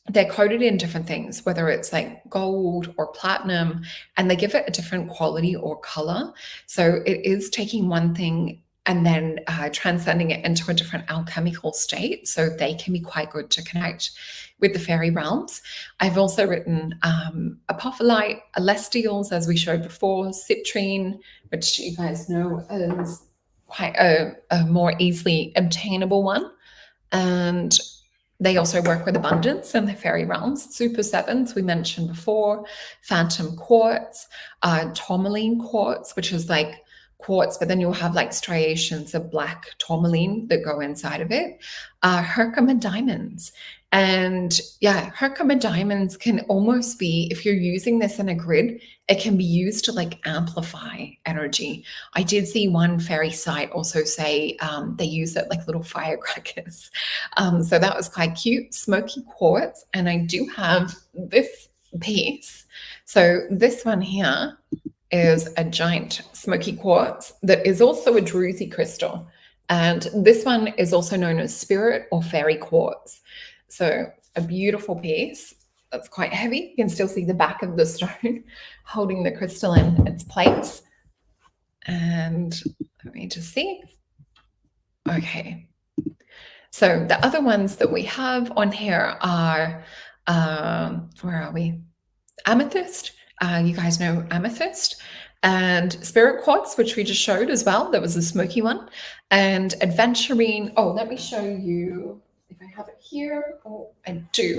Speaker 1: they're coated in different things, whether it's like gold or platinum, and they give it a different quality or color. So it is taking one thing and then transcending it into a different alchemical state. So they can be quite good to connect with the fairy realms. I've also written apophyllite, celestials, as we showed before, citrine, which you guys know is quite a more easily obtainable one. And they also work with abundance in the fairy realms. Super sevens, we mentioned before, phantom quartz, tourmaline quartz, which is like quartz, but then you'll have like striations of black tourmaline that go inside of it. Herkimer diamonds. And yeah, Herkimer diamonds can almost be, if you're using this in a grid, it can be used to like amplify energy. I did see one fairy site also say they use it like little firecrackers. So that was quite cute. Smoky quartz. And I do have this piece. So this one here is a giant smoky quartz that is also a druzy crystal. And this one is also known as spirit or fairy quartz. So a beautiful piece that's quite heavy. You can still see the back of the stone holding the crystal in its place. And let me just see. Okay. So the other ones that we have on here are, where are we? Amethyst. You guys know amethyst. And spirit quartz, which we just showed as well. That was a smoky one. And adventurine. Oh, let me show you if I have it here. Oh, I do.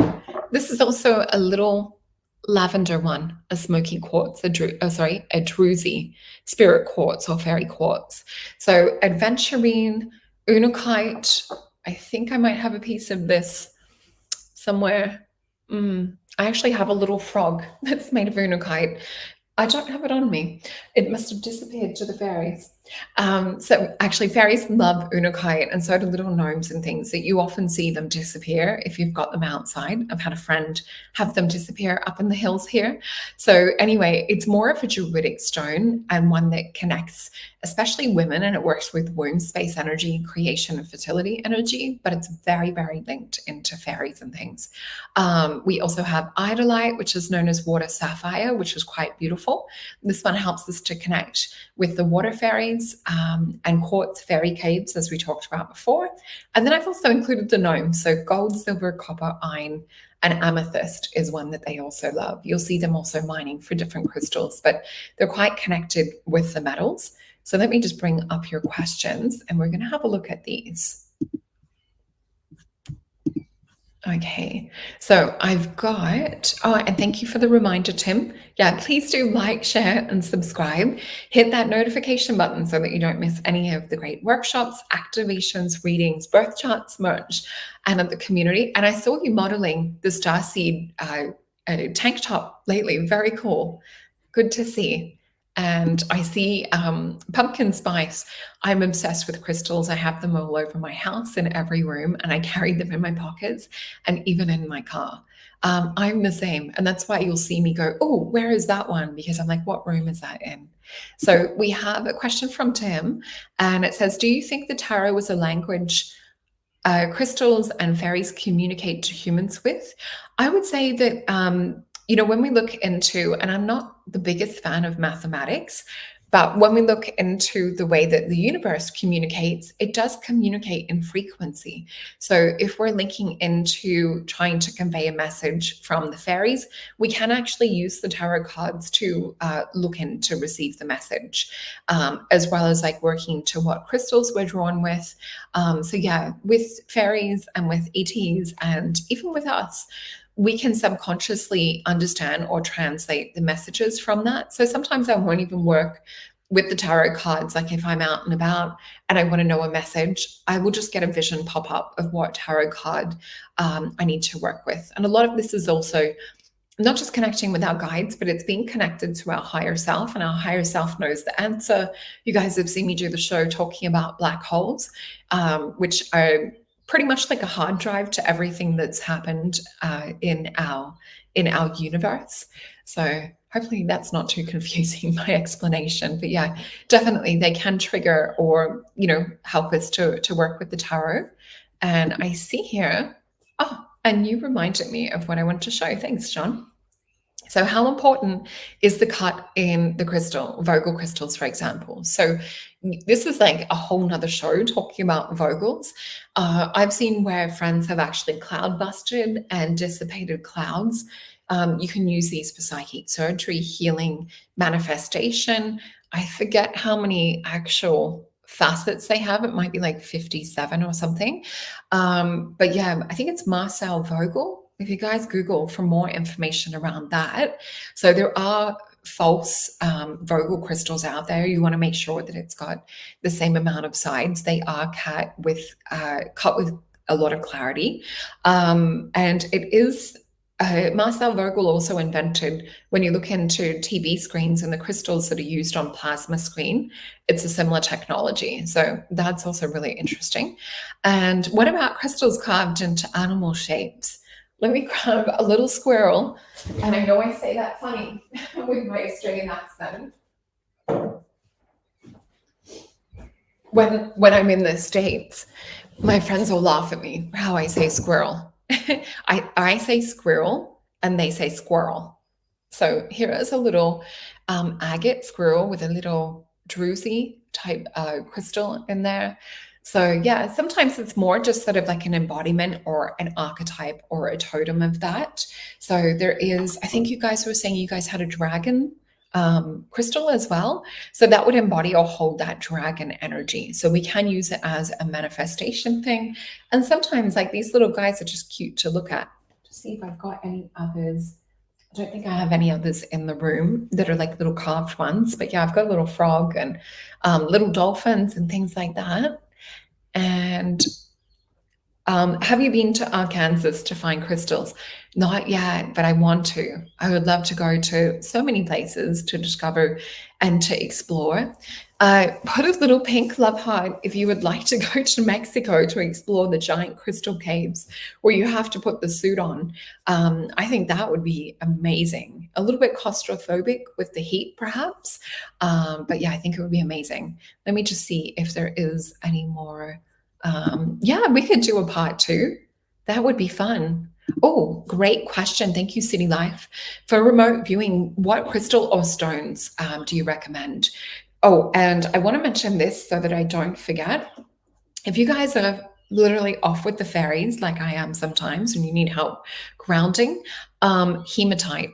Speaker 1: This is also a little lavender one, a smoky quartz, a druzy spirit quartz or fairy quartz. So adventurine, unakite. I think I might have a piece of this somewhere. I actually have a little frog that's made of unakite. I don't have it on me. It must have disappeared to the fairies. So actually fairies love unakite, and so do little gnomes and things that you often see them disappear if you've got them outside. I've had a friend have them disappear up in the hills here. So anyway, it's more of a druidic stone and one that connects especially women, and it works with womb space energy, creation and fertility energy, but it's very, very linked into fairies and things. We also have iodolite, which is known as water sapphire, which is quite beautiful. beautiful. This one helps us to connect with the water fairies and quartz fairy caves, as we talked about before. And then I've also included the gnomes. So gold, silver, copper, iron, and amethyst is one that they also love. You'll see them also mining for different crystals, but they're quite connected with the metals. So let me just bring up your questions and we're going to have a look at these. Okay, so I've got, oh, and thank you for the reminder, Tim. Yeah, please do like, share, and subscribe. Hit that notification button so that you don't miss any of the great workshops, activations, readings, birth charts, merch, and of the community. And I saw you modeling the Starseed tank top lately. Very cool. Good to see. And I see pumpkin spice. I'm obsessed with crystals. I have them all over my house in every room, and I carry them in my pockets and even in my car. I'm the same. And that's why you'll see me go, oh, where is that one? Because I'm like, what room is that in? So we have a question from Tim, and it says, do you think the tarot was a language crystals and fairies communicate to humans with? I would say that when we look into, and I'm not the biggest fan of mathematics, but when we look into the way that the universe communicates, it does communicate in frequency. So if we're linking into trying to convey a message from the fairies, we can actually use the tarot cards to look in to receive the message, as well as like working to what crystals we're drawn with. So yeah, with fairies and with ETs and even with us, we can subconsciously understand or translate the messages from that. So sometimes I won't even work with the tarot cards. Like if I'm out and about and I want to know a message, I will just get a vision pop up of what tarot card I need to work with. And a lot of this is also not just connecting with our guides, but it's being connected to our higher self, and our higher self knows the answer. You guys have seen me do the show talking about black holes, which are pretty much like a hard drive to everything that's happened in our universe. So hopefully that's not too confusing, my explanation. But yeah, definitely they can trigger or help us to work with the tarot. And I see here, oh, and you reminded me of what I wanted to show. Thanks, John. So how important is the cut in the crystal, Vogel crystals, for example? So this is like a whole nother show talking about Vogels. I've seen where friends have actually cloud busted and dissipated clouds. You can use these for psychic surgery, healing, manifestation. I forget how many actual facets they have. It might be like 57 or something. But yeah, I think it's Marcel Vogel. If you guys Google for more information around that. So there are false Vogel crystals out there. You want to make sure that it's got the same amount of sides. They are cut with a lot of clarity. And it is Marcel Vogel also invented, when you look into TV screens and the crystals that are used on plasma screen, it's a similar technology. So that's also really interesting. And what about crystals carved into animal shapes? Let me grab a little squirrel. And I know I say that funny with my Australian accent. When I'm in the States, my friends will laugh at me for how I say squirrel. I say squirrel and they say squirrel. So here is a little agate squirrel with a little druzy type crystal in there. So yeah, sometimes it's more just sort of like an embodiment or an archetype or a totem of that. So there is, I think you guys were saying you guys had a dragon crystal as well. So that would embody or hold that dragon energy. So we can use it as a manifestation thing. And sometimes like these little guys are just cute to look at. To see if I've got any others. I don't think I have any others in the room that are like little carved ones, but yeah, I've got a little frog and little dolphins and things like that. And have you been to Arkansas to find crystals? Not yet, but I want to. I would love to go to so many places to discover and to explore. Put a little pink love heart if you would like to go to Mexico to explore the giant crystal caves where you have to put the suit on. I think that would be amazing. A little bit claustrophobic with the heat, perhaps. But yeah, I think it would be amazing. Let me just see if there is any more. Yeah, we could do a part 2. That would be fun. Oh, great question. Thank you, City Life. For remote viewing, what crystal or stones do you recommend? Oh, and I want to mention this so that I don't forget. If you guys are literally off with the fairies, like I am sometimes, and you need help grounding, hematite.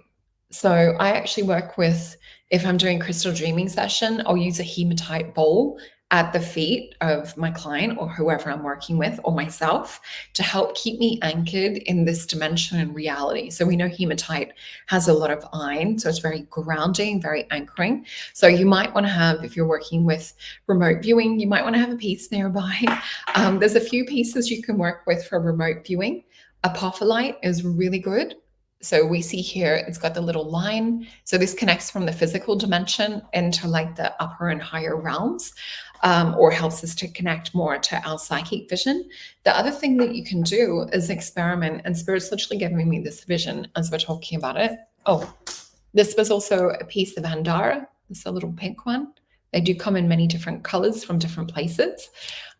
Speaker 1: So I actually work with, if I'm doing crystal dreaming session, I'll use a hematite bowl at the feet of my client or whoever I'm working with or myself to help keep me anchored in this dimension and reality. So we know hematite has a lot of iron, so it's very grounding, very anchoring. So you might want to have, if you're working with remote viewing, you might want to have a piece nearby. There's a few pieces you can work with for remote viewing. Apophyllite is really good. So we see here, it's got the little line. So this connects from the physical dimension into like the upper and higher realms, or helps us to connect more to our psychic vision. The other thing that you can do is experiment, and Spirit's literally giving me this vision as we're talking about it. Oh, this was also a piece of Andara. This is a little pink one. They do come in many different colors from different places.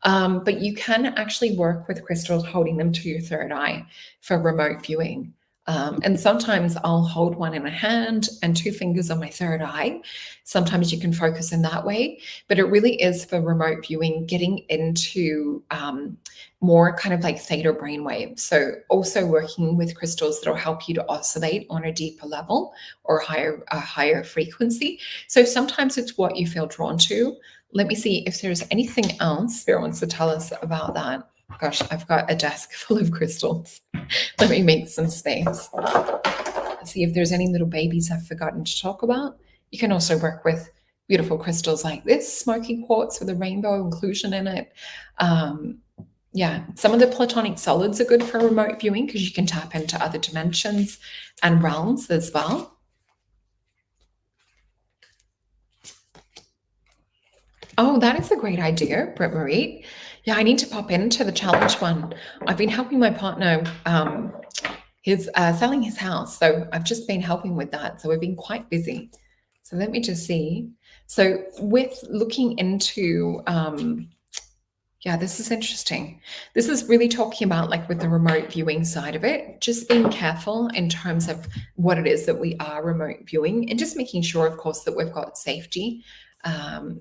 Speaker 1: But you can actually work with crystals holding them to your third eye for remote viewing. And sometimes I'll hold one in a hand and two fingers on my third eye. Sometimes you can focus in that way, but it really is for remote viewing, getting into more kind of like theta brainwaves. So also working with crystals that will help you to oscillate on a deeper level or a higher frequency. So sometimes it's what you feel drawn to. Let me see if there's anything else Spirit wants to tell us about that. Gosh, I've got a desk full of crystals. Let me make some space. See if there's any little babies I've forgotten to talk about. You can also work with beautiful crystals like this, smoky quartz with a rainbow inclusion in it. Yeah, some of the platonic solids are good for remote viewing because you can tap into other dimensions and realms as well. Oh, that is a great idea, Britt Marie. Yeah, I need to pop into the challenge one. I've been helping my partner. He's selling his house, so I've just been helping with that. So we've been quite busy. So let me just see. So with looking into, yeah, this is interesting. This is really talking about like with the remote viewing side of it, just being careful in terms of what it is that we are remote viewing and just making sure, of course, that we've got safety.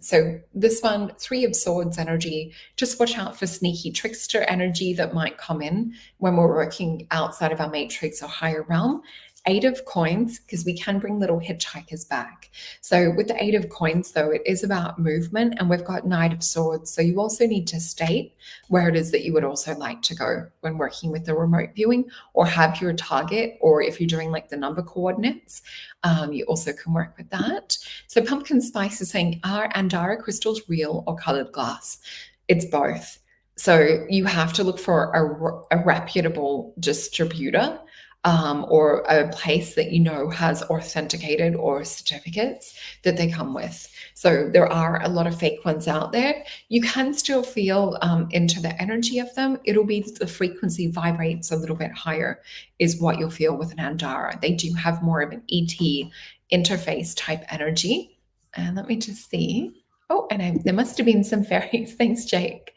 Speaker 1: So this one, Three of Swords energy, just watch out for sneaky trickster energy that might come in when we're working outside of our matrix or higher realm. Eight of Coins, because we can bring little hitchhikers back. So with the Eight of Coins, though, it is about movement, and we've got Knight of Swords. So you also need to state where it is that you would also like to go when working with the remote viewing, or have your target, or if you're doing like the number coordinates, you also can work with that. So Pumpkin Spice is saying, are Andara crystals real or colored glass? It's both. So you have to look for a reputable distributor, or a place that you know has authenticated or certificates that they come with. So there are a lot of fake ones out there. You can still feel into the energy of them. It'll be the frequency vibrates a little bit higher is what you'll feel with an Andara. They do have more of an ET interface type energy. And let me just see. Oh, and there must have been some fairies. Thanks, Jake.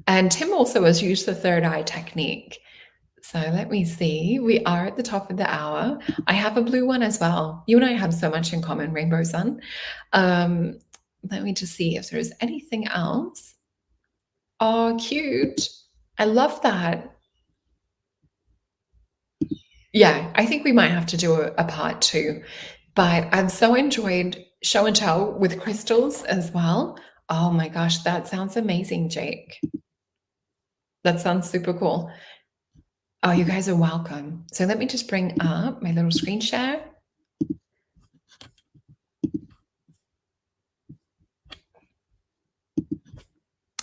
Speaker 1: And Tim also has used the third eye technique. So let me see. We are at the top of the hour. I have a blue one as well. You and I have so much in common, Rainbow Sun. Let me just see if there's anything else. Oh, cute. I love that. Yeah, I think we might have to do a part two. But I've so enjoyed show and tell with crystals as well. Oh my gosh, that sounds amazing, Jake. That sounds super cool. Oh, you guys are welcome. So let me just bring up my little screen share.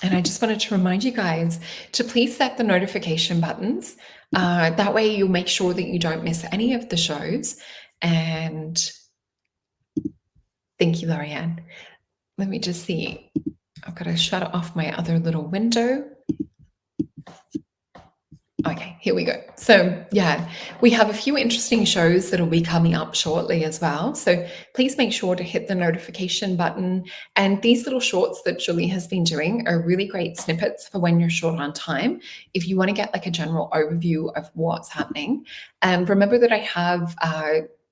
Speaker 1: And I just wanted to remind you guys to please set the notification buttons. That way you'll make sure that you don't miss any of the shows. And thank you, Lorianne. Let me just see. I've got to shut off my other little window. Okay, here we go. So yeah, we have a few interesting shows that'll be coming up shortly as well. So please make sure to hit the notification button. And these little shorts that Julie has been doing are really great snippets for when you're short on time. If you want to get like a general overview of what's happening. And remember that I have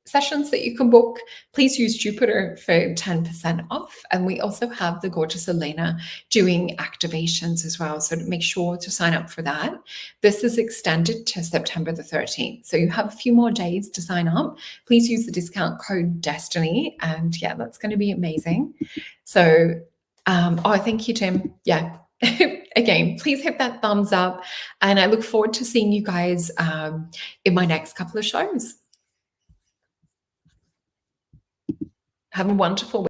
Speaker 1: sessions that you can book. Please use Jupiter for 10% off. And we also have the gorgeous Elena doing activations as well. So make sure to sign up for that. This is extended to September the 13th. So you have a few more days to sign up. Please use the discount code DESTINY. And yeah, that's going to be amazing. So, oh, thank you, Tim. Yeah. Again, please hit that thumbs up. And I look forward to seeing you guys in my next couple of shows. Have a wonderful week.